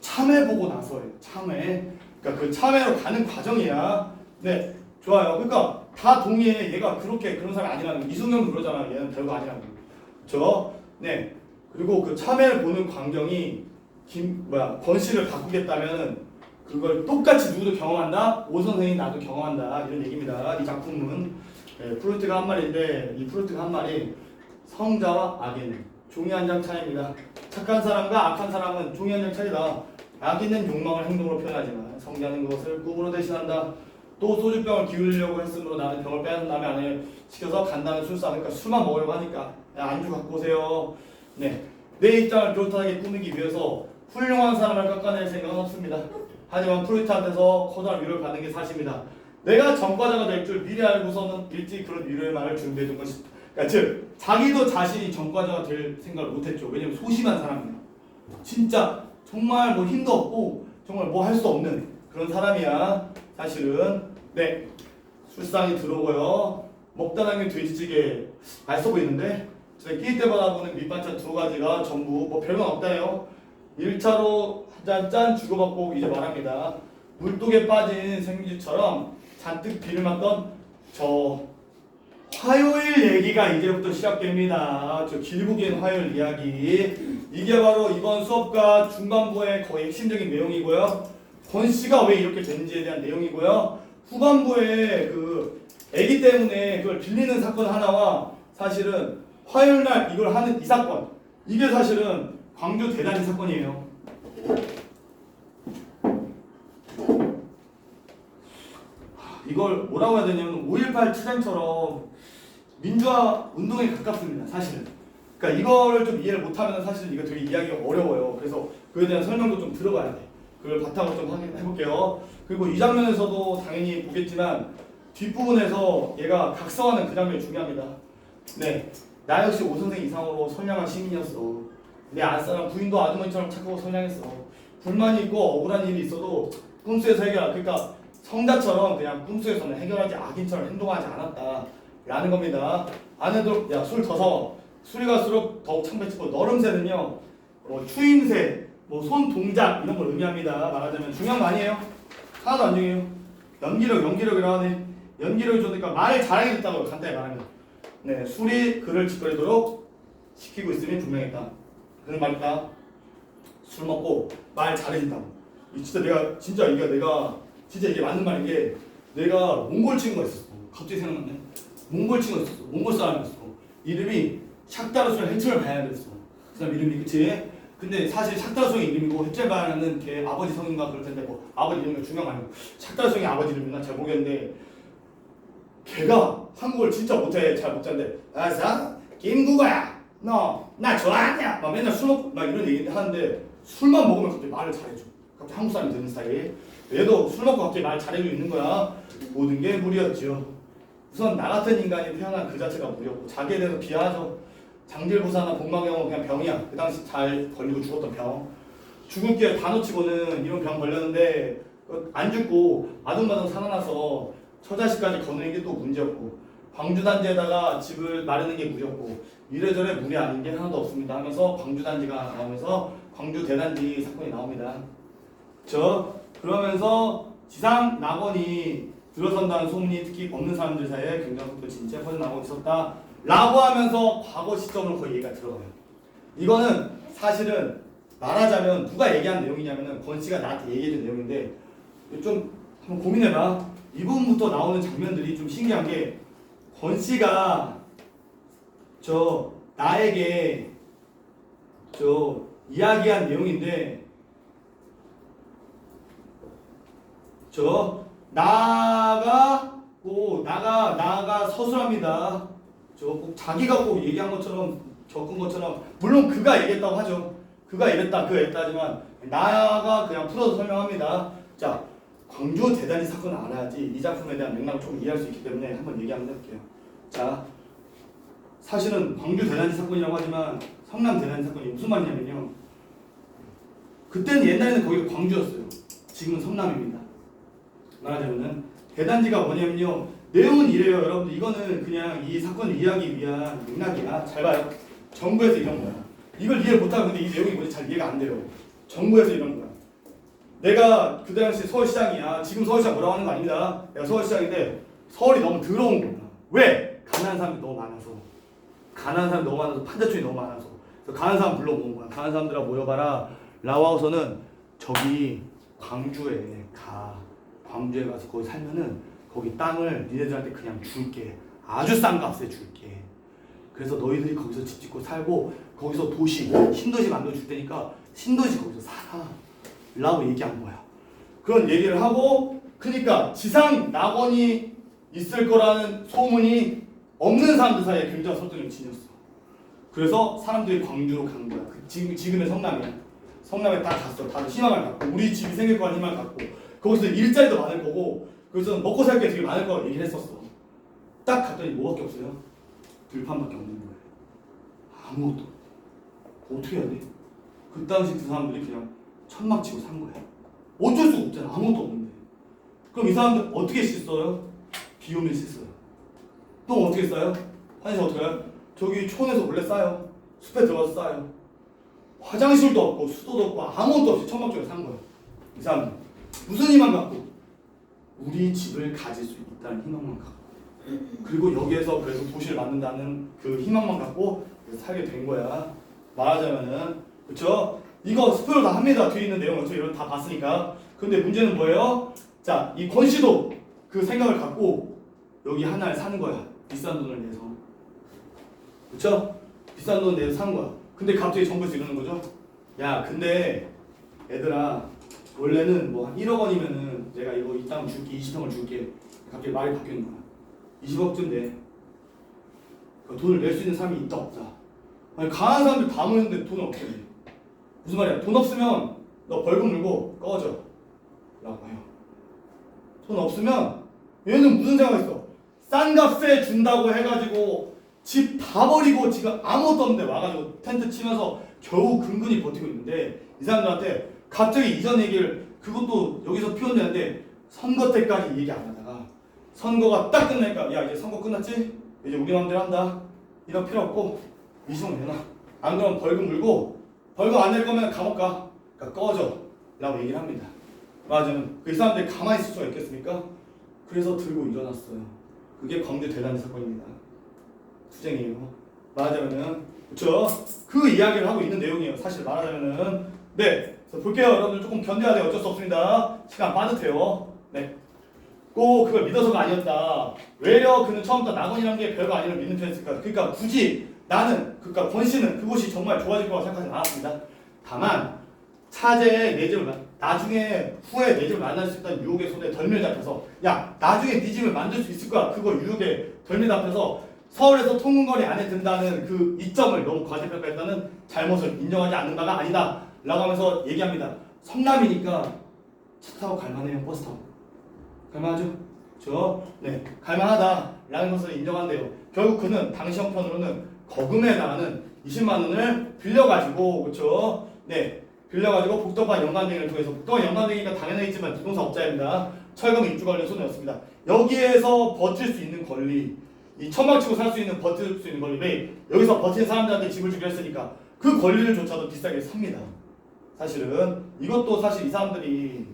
S1: 참외 보고 나서예요. 참외. 그러니까 그 참외로 가는 과정이야. 네, 좋아요. 그러니까 다 동의해. 얘가 그런 사람이 아니라는 거. 이승용도 그러잖아. 얘는 별거 아니라는 거. 네. 그리고 그 참외를 보는 광경이 권씨를 바꾸겠다면 그걸 똑같이 누구도 경험한다. 오 선생이 나도 경험한다. 이런 얘기입니다. 이 작품은 프루트가 한 말인데 이 프루트가 한 말이 성자와 악인은 종이 한 장 차이입니다. 착한 사람과 악한 사람은 종이 한 장 차이다. 악인은 욕망을 행동으로 표현하지만 성자는 그것을 꿈으로 대신한다. 또 소주병을 기울이려고 했으므로 나는 병을 빼앗은 남의 아내를 시켜서 간단한 술사 그러니까 술만 먹으려고 하니까 야, 안주 갖고 오세요. 네, 내 입장을 뾰족하게 꾸미기 위해서 훌륭한 사람을 깎아낼 생각은 없습니다. 하지만 프루트한테서 커다란 위로를 받는 게 사실입니다. 내가 전과자가 될 줄 미리 알고서는 일찍 그런 위로의 말을 준비해둔 것입니다. 그러니까 즉 자기도 자신이 전과자가 될 생각을 못했죠. 왜냐면 소심한 사람이야. 진짜 정말 뭐 힘도 없고 정말 뭐 할 수 없는 그런 사람이야. 사실은 네 술상이 들어오고요. 먹다 남긴 돼지찌개 맛있어 보이는데 제가 끼일 때마다 보는 밑반찬 두 가지가 전부 뭐 별건 없다요. 1차로 한 잔 주고받고 이제 말합니다. 물독에 빠진 생쥐처럼 잔뜩 비를 맞던 저 화요일 얘기가 이제부터 시작됩니다. 저 길고 긴 화요일 이야기. 이게 바로 이번 수업과 중반부의 거의 핵심적인 내용이고요. 권씨가 왜 이렇게 된지에 대한 내용이고요. 후반부에 그 애기 때문에 그걸 빌리는 사건 하나와 사실은 화요일 날 이걸 하는 이 사건. 이게 사실은 광주 대단지 사건이에요. 이걸 뭐라고 해야 되냐면 5.18 투쟁처럼 민주화 운동에 가깝습니다. 사실은. 그러니까 이거를 좀 이해를 못하면 사실은 이거 되게 이야기가 어려워요. 그래서 그에 대한 설명도 좀 들어봐야 돼. 그걸 바탕으로 좀 해볼게요. 그리고 이 장면에서도 당연히 보겠지만 뒷부분에서 얘가 각성하는 그 장면이 중요합니다. 네, 나 역시 오 선생 이상으로 선량한 시민이었어. 내 아싸랑 부인도 아주머니처럼 착하고 선량했어. 불만이 있고 억울한 일이 있어도 꿈속에서 해결. 그러니까 성자처럼 그냥 꿈속에서는 해결하지 악인처럼 행동하지 않았다. 라는 겁니다. 아내도 야 술 더 사와. 술이 갈수록 더욱 창백해지고 너름새는요. 추임새, 뭐 손 동작 이런 걸 의미합니다. 말하자면 중요한 거 아니에요. 하나도 안 중요해요. 연기력이라 하네. 연기력이 좋으니까 말을 잘하게 됐다고 간단히 말하면. 네, 술이 그를 짓거리도록 시키고 있음이 분명했다. 그런 말이다. 술 먹고 말 잘해진다고. 진짜 이게 맞는 말인 게 내가 몽골 친구가 있었어. 갑자기 생각났네. 몽골 친구가 있었어. 몽골 사람이었어. 이름이 샥다르소의 해철바야였어. 그 사람 이름이 그치? 근데 사실 샥다르소의 이름이고 해철바야는 걔 아버지 성인가 그럴 텐데 뭐 아버지 이름이 중요한 거 아니고 샥다르소의 아버지 이름이나 잘 모르겠는데 걔가 한국어를 진짜 못해. 잘 못하는데 아싸 김구가야 너 나 좋아하냐? 막 맨날 술 먹고 막 이런 얘기 하는데 술만 먹으면 갑자기 말을 잘해줘. 갑자기 한국 사람이 되는 스타일. 얘도 술 먹고 갑자기 말 잘해주고 있는 거야. 모든 게 무리였죠. 우선 나 같은 인간이 태어난 그 자체가 무리였고 자기에 대해서 비하하죠. 장질부사나 복막염은 그냥 병이야. 그 당시 잘 걸리고 죽었던 병. 죽을 게 다 놓치고는 이런 병 걸렸는데 안 죽고 아둥바둥 살아나서 처자식까지 거느린 게 또 문제였고 광주 단지에다가 집을 마련한 게 무리였고 이래저래 무리 아닌 게 하나도 없습니다 하면서 광주 단지가 나오면서 광주 대단지 사건이 나옵니다. 그러면서 지상 낙원이 들어선다는 소문이 특히 없는 사람들 사이에 굉장히 또 진짜 퍼져나오고 있었다 라고 하면서 과거 시점으로 거의 얘기가 들어가요. 이거는 사실은 말하자면 누가 얘기한 내용이냐면은 권씨가 나한테 얘기해준 내용인데 좀 한번 고민해봐. 이 부분부터 나오는 장면들이 좀 신기한 게 권씨가 나에게 이야기한 내용인데 나가 서술합니다. 꼭 자기가 꼭 얘기한 것처럼 겪은 것처럼 물론 그가 얘기했다고 하죠. 그가 이랬다 하지만 나가 그냥 풀어서 설명합니다. 자, 광주 대단지 사건을 알아야지 이 작품에 대한 맥락을 좀 이해할 수 있기 때문에 한번 얘기 한번 해볼게요. 자, 사실은 광주 대단지 사건이라고 하지만 성남 대단지 사건이 무슨 말이냐면요. 그때는 옛날에는 거기가 광주였어요. 지금은 성남입니다. 말하자면은 대단지가 뭐냐면요. 내용은 이래요. 여러분들 이거는 그냥 이 사건을 이해하기 위한 맥락이야. 잘 봐요. 정부에서 이런 거야. 이걸 이해 못하면 근데 이 내용이 뭔지 잘 이해가 안 돼요. 정부에서 이런 거야. 내가 그 당시 서울시장이야. 지금 서울시장 뭐라고 하는 거 아닙니다. 내가 서울시장인데 서울이 너무 더러운 거야. 왜? 가난한 사람이 너무 많아서. 판자촌이 너무 많아서. 그래서 가난한 사람 불러모은 거야. 가난한 사람들아 모여봐라. 라와우서는 저기 광주에 가서 거기 살면은 거기 땅을 니네들한테 그냥 줄게. 아주 싼 값에 줄게. 그래서 너희들이 거기서 집 짓고 살고 거기서 신도시 만들어 줄 테니까 신도시 거기서 살아. 라고 얘기한 거야. 그런 얘기를 하고 그러니까 지상 낙원이 있을 거라는 소문이 없는 사람들 사이에 굉장히 설득력이 지녔어. 그래서 사람들이 광주로 간 거야. 지금의 성남이야. 성남에 다 갔어. 다들 희망을 갖고 우리 집이 생길 거라는 희망을 갖고 거기서 일자리도 많을 거고 그래서 먹고 살 게 되게 많을 거라고 얘기를 했었어. 딱 갔더니 뭐밖에 없어요? 들판밖에 없는 거예요. 아무것도. 어떻게 해야 돼? 그 당시 그 사람들이 그냥 천막 치고 산 거야. 어쩔 수 없잖아. 아무것도 없는데. 그럼 이 사람들 어떻게 씻어요? 비 오면 씻어요. 또 어떻게 싸요? 화장실 어떻게 해요? 저기 촌에서 원래 싸요. 숲에 들어가서 싸요. 화장실도 없고 수도도 없고 아무것도 없이 천막 쪽에 산 거야. 이 사람들 무슨 희망 갖고? 우리 집을 가질 수 있다는 희망만 갖고 그리고 여기에서 그래서 도시를 만든다는 그 희망만 갖고 살게 된 거야. 말하자면은 그쵸? 이거 스포일 다 합니다. 뒤에 있는 내용 어차피 이런 다 봤으니까. 근데 문제는 뭐예요? 자, 이 권씨도 그 생각을 갖고 여기 하나를 사는 거야. 비싼 돈을 내서. 그쵸? 비싼 돈을 내서 사는 거야. 근데 갑자기 정부에서 이러는 거죠. 야, 근데 얘들아 원래는 뭐 한 1억 원이면은 내가 이거 이 땅 줄게 20평을 줄게. 갑자기 말이 바뀌는 거야. 20억쯤 내. 그 돈을 낼 수 있는 사람이 있다 없다. 아니 가난한 사람들 다 모였는데 돈을 어떻게 내? 무슨 말이야? 돈 없으면 너 벌금 물고 꺼져 라고 해요. 돈 없으면 얘는 무슨 생각했어? 싼 값에 준다고 해가지고 집 다 버리고 지금 아무것도 없는데 와가지고 텐트 치면서 겨우 근근히 버티고 있는데 이 사람들한테 갑자기 이전 얘기를 그것도 여기서 표현되는데 선거 때까지 얘기 안 하다가 선거가 딱 끝나니까 야 이제 선거 끝났지? 이제 우리 마음대로 한다. 이런 필요 없고 20억 내놔. 안 그러면 벌금 물고 벌금 안 낼 거면 감옥 가. 그러니까 꺼져 라고 얘기를 합니다. 맞아요. 그 사람들이 가만히 있을 수가 있겠습니까? 그래서 들고 일어났어요. 그게 광주 대단지 사건입니다. 투쟁이에요. 말하자면은 그렇죠? 그 이야기를 하고 있는 내용이에요. 사실 말하자면은 네. 그래서 볼게요. 여러분들 조금 견뎌야 돼요. 어쩔 수 없습니다. 시간 빠듯해요. 네. 꼭 그걸 믿어서가 아니었다. 외려 그는 처음부터 낙원이라는 게 별거 아니라 믿는 편이었을까. 그러니까 굳이 나는 그러니까 권씨는 그곳이 정말 좋아질 거라고 생각하지 않았습니다. 다만 차제에 내 집을 나중에 후에 내 집을 만날 수 있다는 유혹의 손에 덜미를 잡혀서 야 나중에 네 집을 만들 수 있을 거야. 그거 유혹에 덜미 잡혀서 서울에서 통근거리 안에 든다는 그 이점을 너무 과대평가했다는 잘못을 인정하지 않는 바가 아니다 라고 하면서 얘기합니다. 성남이니까 차 타고 갈만해요. 버스 타고 갈만하죠? 네, 갈만하다 라는 것을 인정한대요. 결국 그는 당시 형편으로는 거금에 달하는 20만 원을 빌려가지고 그쵸? 네, 빌려가지고 복덕방 연관행위를 통해서 복덕방 연관행위가 당연하겠지만 부동산 업자입니다. 철거물 입주 관련 손해였습니다. 여기에서 버틸 수 있는 권리, 이 천막치고 살 수 있는 버틸 수 있는 권리, 왜 여기서 버틴 사람들한테 집을 주기로 했으니까 그 권리를조차도 비싸게 삽니다. 사실은 이것도 사실 이 사람들이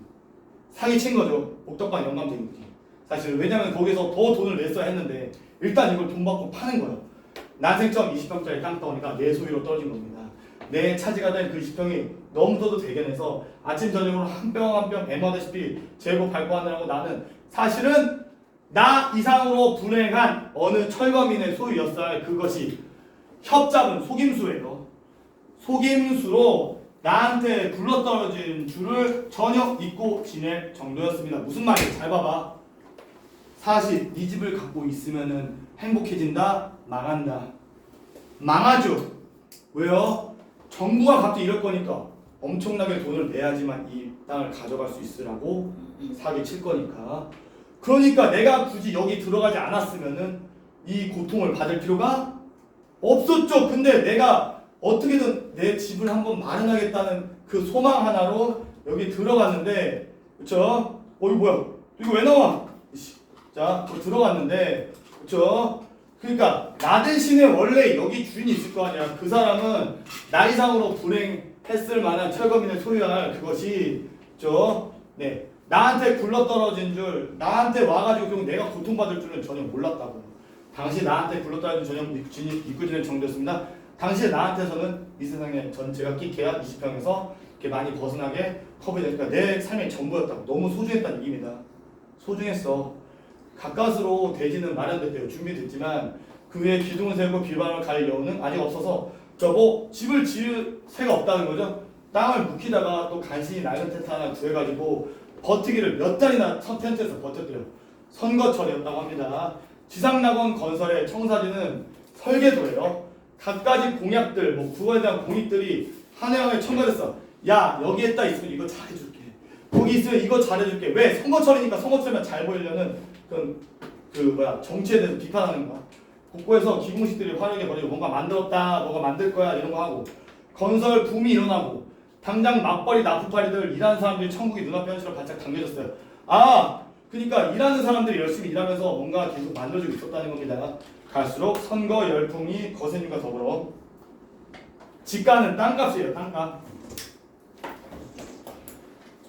S1: 사기친 거죠. 복덕방 영감쟁이들이. 사실 왜냐면 거기서 더 돈을 냈어야 했는데 일단 이걸 돈 받고 파는 거예요. 난생처음 20평짜리 땅덩어리가 내 소유로 떨어진 겁니다. 내 차지가 된 그 20평이 너무도 대견해서 아침 저녁으로 한 병 한 병 애마다시피 재고 밟고 하느라고 나는 사실은 나 이상으로 불행한 어느 철거민의 소유였어야 그것이 협잡은 속임수예요. 속임수로 나한테 굴러떨어진 줄을 전혀 잊고 지낼 정도였습니다. 무슨 말이에요? 잘 봐봐. 사실 이 집을 갖고 있으면은 행복해진다? 망한다. 망하죠. 왜요? 정부가 갑자기 이럴 거니까 엄청나게 돈을 내야지만 이 땅을 가져갈 수 있으라고 사기 칠 거니까. 그러니까 내가 굳이 여기 들어가지 않았으면은 이 고통을 받을 필요가 없었죠. 근데 내가 어떻게든 내 집을 한번 마련하겠다는 그 소망 하나로 여기 들어갔는데, 그쵸? 이거 뭐야? 이거 왜 나와? 자, 들어갔는데, 그쵸? 그러니까 나 대신에 원래 여기 주인이 있을 거 아니야. 그 사람은 나 이상으로 불행했을 만한 철거민을 소유할 그것이, 그쵸? 네, 나한테 굴러떨어진 줄, 나한테 와가지고 결국 내가 고통받을 줄은 전혀 몰랐다고요. 당시 나한테 굴러떨어진 전혀 잊고 지낼 정도였습니다. 당시 나한테서는 이 세상에 전체가 계약 20평에서 이렇게 많이 벗어나게 커버되니까 내 삶의 전부였다고. 너무 소중했다는 얘기입니다. 소중했어. 가까스로 대지는 마련됐대요. 준비됐지만 그 위에 기둥을 세우고 비반을 갈 여유는 아직 없어서 저뭐 집을 지을 새가 없다는 거죠. 땅을 묵히다가 또 간신히 낡은 텐트 하나 구해가지고 버티기를 몇 달이나 텐트에서 버텼대요. 선거철이었다고 합니다. 지상낙원 건설의 청사진은 설계도예요. 갖가지 공약들, 뭐 그거에 대한 공익들이 한해하게 첨가됐어. 야, 여기에 딱 있으면 이거 잘해줄게. 거기 있으면 이거 잘해줄게. 왜? 선거철이니까 선거철만 잘 보이려는 정치에 대해서 비판하는 거야. 곳곳에서 기공식들이 화려하게 벌이고 뭔가 만들었다, 뭐가 만들 거야 이런 거 하고 건설 붐이 일어나고 당장 맞벌이 나프파리들 일하는 사람들이 천국이 눈앞에 현실로 바짝 당겨졌어요. 그러니까 일하는 사람들이 열심히 일하면서 뭔가 계속 만들어지고 있었다는 겁니다. 갈수록 선거 열풍이 거세님과 더불어 집가는 땅값이에요.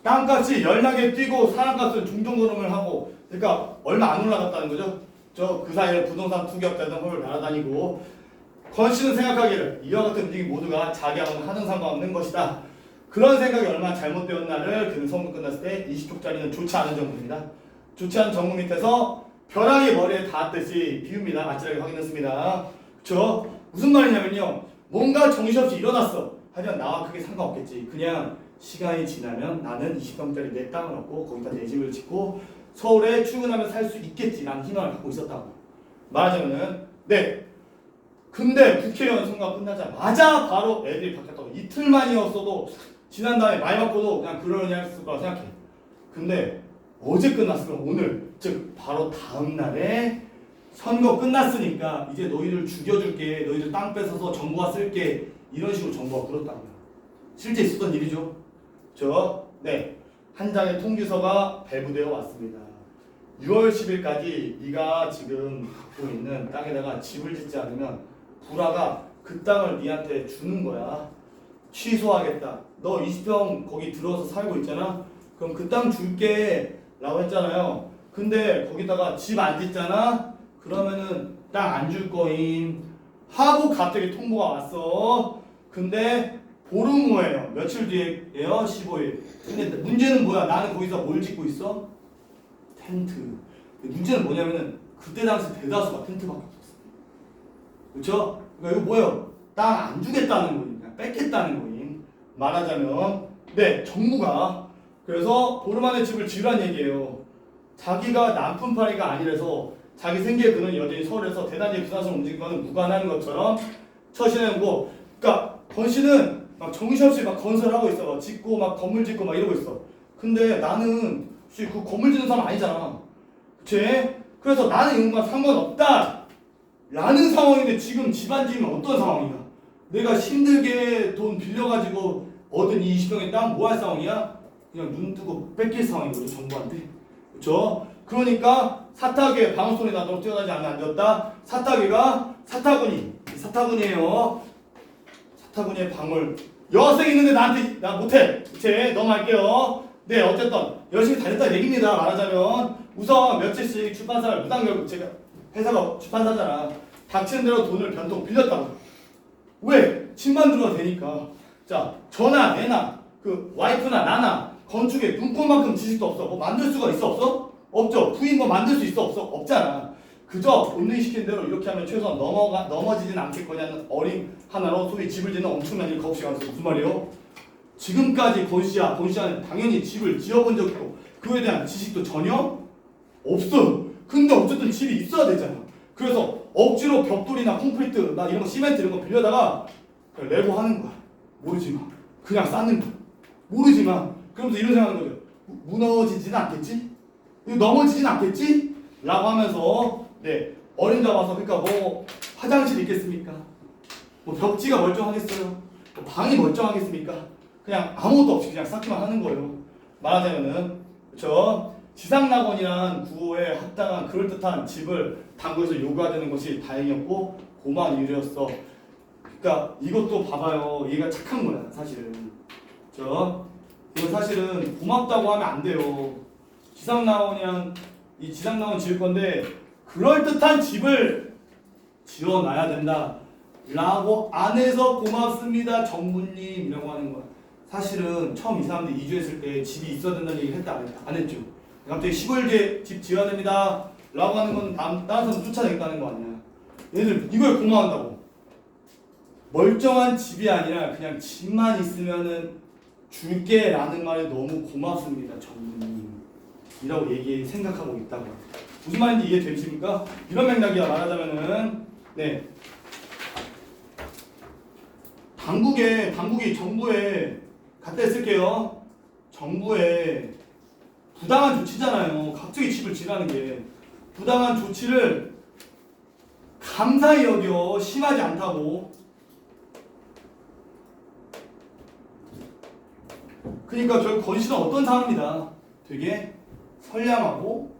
S1: 땅값이 열나게 뛰고 사람값은 중정도름을 하고, 그러니까 얼마 안 올라갔다는 거죠. 그 사이에 부동산 투기업자들 홀 날아다니고, 권씨는 생각하기를 이와 같은 움직임 모두가 자기하고는 하등 상관없는 것이다. 그런 생각이 얼마나 잘못되었나를 그는 선거 끝났을 때 20쪽짜리는 좋지 않은 정부입니다. 좋지 않은 정부 밑에서 벼락이 머리에 닿았듯이 비웁니다. 아찔하게 확인했습니다. 그쵸? 무슨 말이냐면요, 뭔가 정신없이 일어났어. 하지만 나와 크게 상관없겠지. 그냥 시간이 지나면 나는 20평짜리 내 땅을 얻고 거기다 내 집을 짓고 서울에 출근하면 살 수 있겠지라는 희망을 갖고 있었다고. 말하자면은, 네. 근데 국회의원 선거가 끝나자마자 바로 애들이 바뀌었다고. 이틀 만이었어도 지난 다음에 많이 바꿔도 그냥 그러려니 했을 거라 생각해. 근데 어제 끝났으면 오늘, 즉 바로 다음 날에 선거 끝났으니까 이제 너희를 죽여줄게, 너희들 땅 뺏어서 정부가 쓸게, 이런 식으로 정부가 그렇다고요. 실제 있었던 일이죠. 한 장의 통지서가 배부되어 왔습니다. 6월 10일까지 네가 지금 갖고 있는 땅에다가 집을 짓지 않으면 불화가 그 땅을 네한테 주는 거야. 취소하겠다. 너 20평 거기 들어서 살고 있잖아. 그럼 그 땅 줄게 라고 했잖아요. 근데 거기다가 집 안 짓잖아. 그러면은 땅 안 줄 거임 하고 갑자기 통보가 왔어. 근데 보름 후에요. 며칠 뒤에요? 15일. 근데 문제는 뭐야? 나는 거기서 뭘 짓고 있어? 텐트. 문제는 뭐냐면은 그때 당시 대다수가 텐트밖에 없었어. 그렇죠? 그러니까 이거 뭐예요? 땅 안 주겠다는 거임. 그냥 뺏겠다는 거임. 말하자면 정부가 그래서 보름 안에 집을 지으란 얘기예요. 자기가 난푼파리가 아니라서 자기 생계 그는 여전히 서울에서 대단히 부산으로 움직이는 거는 무관한 것처럼 처신해놓고, 그러니까 권씨는 막 정신없이 막 건설하고 있어. 막 짓고 막 건물 짓고 막 이러고 있어. 근데 나는 그 건물 짓는 사람 아니잖아. 그치? 그래서 나는 이런 건 상관없다 라는 상황인데 지금 집 안 지으면 어떤 상황이야? 내가 힘들게 돈 빌려가지고 얻은 이 20평의 땅 뭐 할 상황이야? 그냥 눈 뜨고 뺏길 상황인 거죠, 정부한테. 그렇죠? 그러니까 사타구에 방울소리 나도록 뛰어나지 않는 안 되었다. 사타구가 사타구니에요. 사타구니의 방울. 여학생 있는데 나한테 나 못해. 그치? 넘어갈게요. 네, 어쨌든 열심히 다녔다는 얘기입니다. 말하자면 우선 며칠씩 출판사를 무단결국, 제가 회사가 출판사잖아. 닥치는 대로 돈을 변통 빌렸다고. 왜? 집만 들어도 되니까. 자, 저나 내나 그 와이프나 나나 건축에 눈꽃만큼 지식도 없어. 뭐 만들 수가 있어 없어? 없죠. 부인 뭐 만들 수 있어 없어? 없잖아. 그저 본능이 시키는 대로 이렇게 하면 최소한 넘어지진 않겠거냐는 어림 하나로 소위 집을 짓는 엄청난 일 겁시가 있어. 무슨 말이에요? 지금까지 권씨는 당연히 집을 지어본 적 있고 그에 대한 지식도 전혀 없어. 근데 어쨌든 집이 있어야 되잖아. 그래서 억지로 벽돌이나 콘크리트 나 이런 거 시멘트 이런 거 빌려다가 레고 하는 거야. 모르지만 그냥 쌓는 거야. 모르지만 그러면서 이런 생각하는 거죠. 무너지지는 않겠지? 넘어지진 않겠지? 라고 하면서 네 어린자 와서 그러니까 뭐 화장실 있겠습니까? 뭐 벽지가 멀쩡하겠어요? 뭐 방이 멀쩡하겠습니까? 그냥 아무것도 없이 그냥 쌓기만 하는 거예요. 말하자면은 그렇죠? 지상낙원이란 구호에 합당한 그럴듯한 집을 당구에서 요구하는 것이 다행이었고 고마운 일이었어. 그러니까 이것도 봐봐요. 얘가 착한 거야 사실은. 그렇죠? 이거 사실은 고맙다고 하면 안 돼요. 이 지상낙원 지을 건데 그럴듯한 집을 지어놔야 된다 라고 안 해서 고맙습니다 정부님이라고 하는 거야. 사실은 처음 이 사람들이 이주했을 때 집이 있어야 된다는 얘기를 했다 안 했죠. 갑자기 시골에 집 지어야 됩니다 라고 하는 건 다른 사람 쫓아내겠다는 거 아니야. 얘들 이걸 고마워한다고. 멀쩡한 집이 아니라 그냥 집만 있으면은 줄게 라는 말에 너무 고맙습니다 정부님 이라고 생각하고 있다고. 무슨 말인지 이해되십니까? 이런 맥락이야. 말하자면은 네 당국이 정부에 갖다 쓸게요. 정부에 부당한 조치잖아요. 갑자기 집을 지라는 게 부당한 조치를 감사히 여겨. 심하지 않다고. 그러니까 결국 권씨는 어떤 사람이다. 되게 선량하고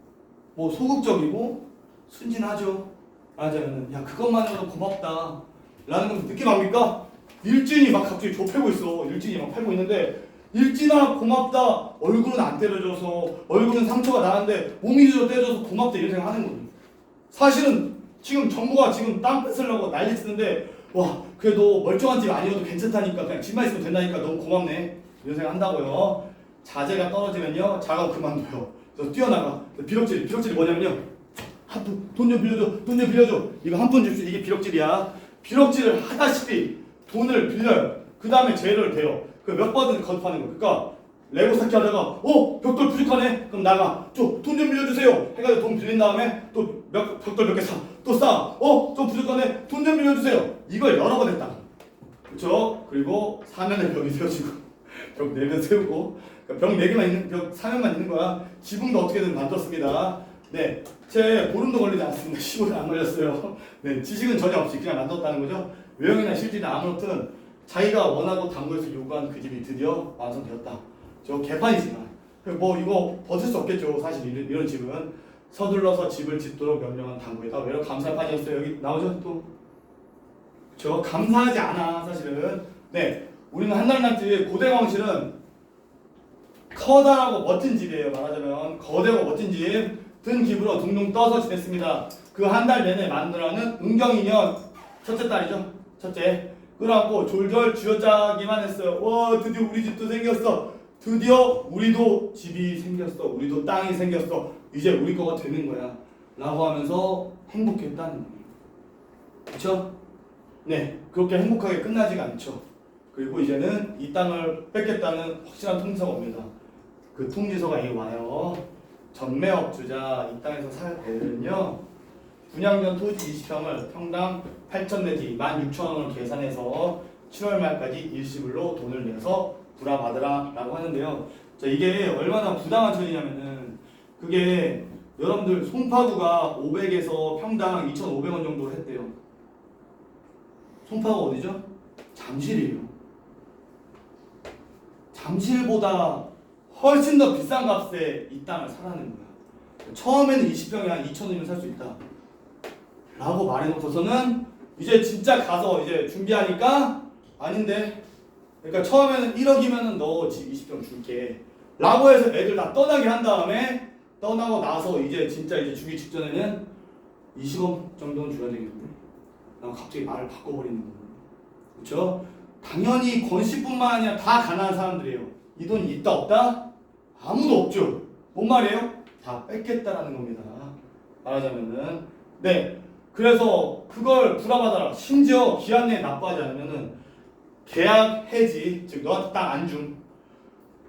S1: 뭐 소극적이고 순진하죠. 말하자면은 야 그것만으로도 고맙다 라는 건 느낌 압니까? 일진이 막 갑자기 좁히고 있어. 일진이 막 팔고 있는데 일진아 고맙다. 얼굴은 안 때려줘서 얼굴은 상처가 나는데 몸이 때려줘서 고맙다 이런 생각 하는 거예요. 사실은 지금 정부가 지금 땅 뺏으려고 난리 치는데 와 그래도 멀쩡한 집 아니어도 괜찮다니까 그냥 집만 있으면 된다니까 너무 고맙네 이런 생각 한다고요. 자재가 떨어지면요 작업 그만둬요. 그래서 뛰어나가. 비럭질이 뭐냐면요. 돈 좀 빌려줘. 이거 한 푼 줍시오. 이게 비럭질이야. 비럭질을 하다시피 돈을 빌려요. 그 다음에 재료를 대요. 그 몇 번은 거듭하는 거. 그러니까 레고 쌓기 하다가 벽돌 부족하네. 그럼 나가. 돈 좀 빌려주세요. 해가지고 돈 빌린 다음에 또 벽돌 몇 개 사. 또 쌓아. 좀 부족하네. 돈 좀 빌려주세요. 이걸 여러 번 했다. 그렇죠? 그리고 사면에 벽이 세워지고 벽 4면 세우고 그러니까 벽 4개만 있는 벽 4면만 있는 거야. 지붕도 어떻게든 만들었습니다. 네, 제 보름도 걸리지 않습니다. 15년 안 걸렸어요. 네, 지식은 전혀 없이 그냥 만들었다는 거죠. 외형이나 실질이나 아무튼 자기가 원하고 당구에서 요구한 그 집이 드디어 완성되었다. 저 개판이지만 뭐 이거 벗을 수 없겠죠. 사실 이런 집은 서둘러서 집을 짓도록 명령한 당구에다 외로 감사판이었어요. 여기 나오죠 또. 저 감사하지 않아 사실은. 네, 우리는 한달날집 고대광실은 커다랗고 멋진 집이에요. 말하자면 거대고 멋진 집. 든 기부로 둥둥 떠서 지냈습니다. 그 한 달 내내 마누라는 은경이년 첫째 딸이죠. 첫째. 그래갖고 졸졸 쥐어짜기만 했어요. 와 드디어 우리 집도 생겼어. 드디어 우리도 집이 생겼어. 우리도 땅이 생겼어. 이제 우리 거가 되는 거야. 라고 하면서 행복했다는 거예요. 그쵸? 네, 그렇게 행복하게 끝나지가 않죠. 그리고 이제는 이 땅을 뺏겠다는 확실한 통지서가 옵니다. 그 통지서가 이 와요. 전매업주자 이 땅에서 살 배는요 분양전 토지 20평을 평당 8천 내지 16,000원을 계산해서 7월 말까지 일시불로 돈을 내서 불화받으라 라고 하는데요. 자, 이게 얼마나 부당한 처리냐면은 그게 여러분들 송파구가 500에서 평당 2,500원 정도로 했대요. 송파구 어디죠? 잠실이에요. 잠실보다 훨씬 더 비싼 값에 이 땅을 사라는 거야. 처음에는 20평에 한 2,000원이면 살 수 있다 라고 말해놓고서는 이제 진짜 가서 이제 준비하니까 아닌데, 그러니까 처음에는 1억이면은 너 집 20평 줄게 라고 해서 애들 다 떠나게 한 다음에 떠나고 나서 이제 진짜 이제 주기 직전에는 20억 정도는 줘야 되겠는데 라고 갑자기 말을 바꿔버리는 거예요. 그렇죠? 당연히 권씨뿐만 아니라 다 가난한 사람들이에요. 이 돈이 있다 없다? 아무도 없죠. 뭔 말이에요? 다 뺏겠다라는 겁니다. 말하자면은. 네. 그래서 그걸 불화받아라. 심지어 기한 내에 납부하지 않으면은 계약 해지, 즉 너한테 땅 안 줌.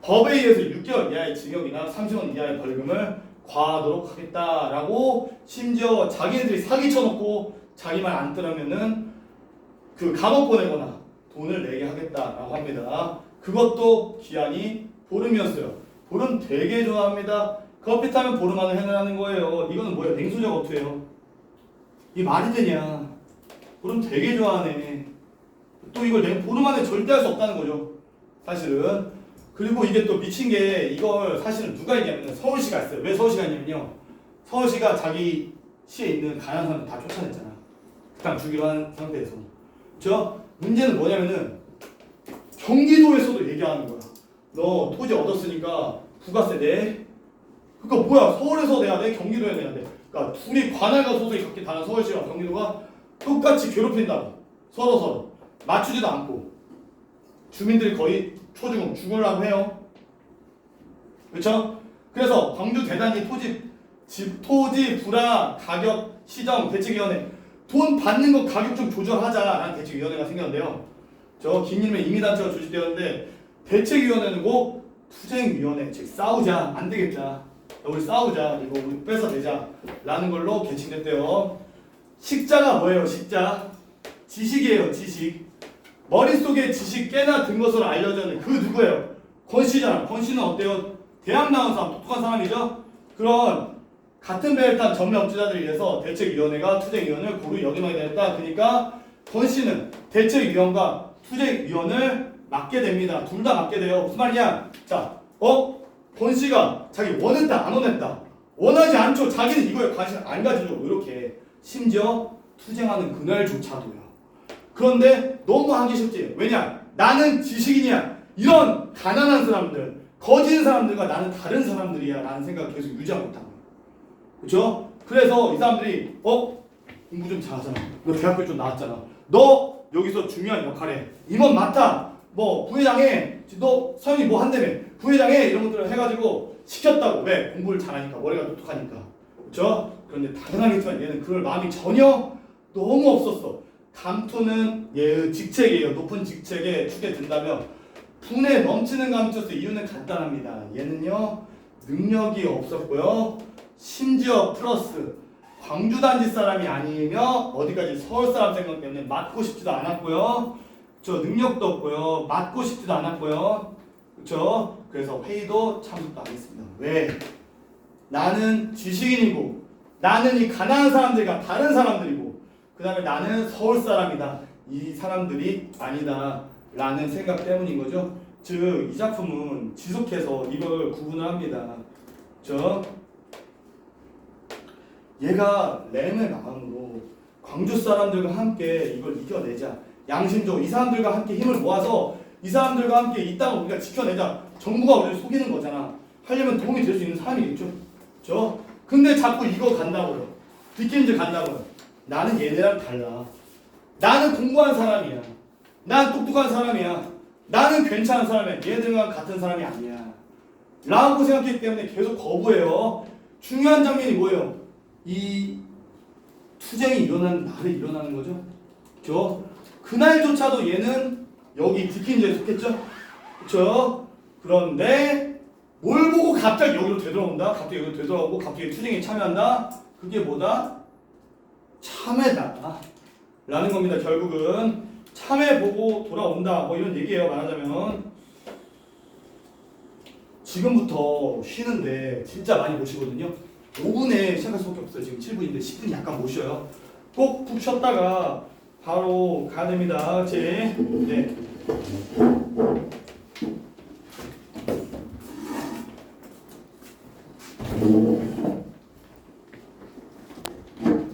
S1: 법에 의해서 6개월 이하의 징역이나 30원 이하의 벌금을 과하도록 하겠다라고, 심지어 자기네들이 사기 쳐놓고 자기 말 안 들으면은 그 감옥 보내거나 돈을 내게 하겠다라고 합니다. 그것도 기한이 보름이었어요. 보름 되게 좋아합니다. 커피 타면 보름 안에 해내라는 거예요. 이거는 뭐예요? 냉소적 어투예요. 이 말이 되냐? 보름 되게 좋아하네. 또 이걸 보름 안에 절대 할 수 없다는 거죠. 사실은. 그리고 이게 또 미친 게, 이걸 사실은 누가 얘기하면 서울시가 했어요. 왜 서울시가 했냐면요, 서울시가 자기 시에 있는 가난한 사람들 다 쫓아냈잖아. 그 땅 주기로 한 상태에서. 그렇죠? 문제는 뭐냐면은 경기도에서도 얘기하는 거야. 너 토지 얻었으니까 부가세 내. 그러니까 뭐야, 서울에서 내야 돼? 경기도에 내야 돼? 그러니까 둘이 관할과 소속이 각기 다른 서울시와 경기도가 똑같이 괴롭힌다고. 서로 맞추지도 않고 주민들이 거의 초중고 죽으려고 해요. 그렇죠? 그래서 광주 대단히 토지 불화 가격 시정 대책위원회, 돈 받는 거 가격 좀 조절하자라는 대책위원회가 생겼는데요. 저 김일의 임의단체가 조직되었는데, 대책위원회는 꼭 투쟁위원회, 즉 싸우자, 안 되겠다, 우리 싸우자, 이거 우리 뺏어내자 라는 걸로 개칭됐대요. 식자가 뭐예요? 식자 지식이에요. 지식. 머릿속에 지식 꽤나 든 것으로 알려져 있는 그 누구예요? 권씨잖아. 권씨는 어때요? 대학 나온 사람, 똑똑한 사람이죠? 그런 같은 배를 탄 전명업자들에 의해서 대책위원회가 투쟁위원을 고루 역임하게 되었다. 그러니까 권씨는 대책위원과 투쟁위원을 맡게 됩니다. 둘 다 맡게 돼요. 무슨 말이냐? 자, 권씨가 자기 원했다, 안 원했다. 원하지 않죠. 자기는 이거에 관심 안 가지려고 이렇게. 심지어 투쟁하는 그날조차도요. 그런데 너무 하기 싫지. 왜냐? 나는 지식인이야. 이런 가난한 사람들, 거진 사람들과 나는 다른 사람들이야 라는 생각을 계속 유지하고 있다는 거예요. 그렇죠? 그래서 이 사람들이 공부 좀 잘하잖아. 너 대학교 좀 나왔잖아. 너 여기서 중요한 역할에 임원 맡아. 뭐 부회장해. 너 서영이 뭐 한다며. 부회장해. 이런 것들을 해가지고 시켰다고. 왜? 공부를 잘하니까. 머리가 똑똑하니까. 그렇죠? 그런데 당연하겠지만 얘는 그럴 마음이 전혀 너무 없었어. 감투는 얘의 직책이에요. 높은 직책에 축에 든다면 분에 넘치는 감투였어. 이유는 간단합니다. 얘는요, 능력이 없었고요. 심지어 플러스 광주단지 사람이 아니며 어디까지 서울 사람 생각 때문에 맡고 싶지도 않았고요. 저 능력도 없고요. 맡고 싶지도 않았고요. 그렇죠? 그래서 회의도 참석도 안 했습니다. 왜? 나는 지식인이고, 나는 이 가난한 사람들과 다른 사람들이고, 그 다음에 나는 서울 사람이다. 이 사람들이 아니다 라는 생각 때문인 거죠. 즉, 이 작품은 지속해서 이걸 구분을 합니다. 얘가 램의 마음으로 광주 사람들과 함께 이걸 이겨내자. 양심적으로 이 사람들과 함께 힘을 모아서 이 사람들과 함께 이 땅을 우리가 지켜내자. 정부가 우리를 속이는 거잖아. 하려면 도움이 될 수 있는 사람이겠죠. 그렇죠? 근데 자꾸 이거 간다고요. 뒷김질 간다고요. 나는 얘네랑 달라. 나는 공부한 사람이야. 난 똑똑한 사람이야. 나는 괜찮은 사람이야. 얘들과 같은 사람이 아니야 라고 생각했기 때문에 계속 거부해요. 중요한 장면이 뭐예요? 이 투쟁이 일어나는 날에 일어나는 거죠. 그렇죠? 그날조차도 얘는 여기 디킨즈에 속했죠. 그렇죠? 그런데 뭘 보고 갑자기 여기로 되돌아온다? 갑자기 여기로 되돌아오고 갑자기 투쟁에 참여한다? 그게 뭐다? 참회다 라는 겁니다. 결국은 참회 보고 돌아온다, 뭐 이런 얘기예요. 말하자면 지금부터 쉬는데 진짜 많이 못 쉬거든요. 5분에 시작할 수밖에 없어요. 지금 7분인데 10분이 약간 못 쉬어요. 꼭 푹 쉬었다가 바로 가야 됩니다. 그치? 네.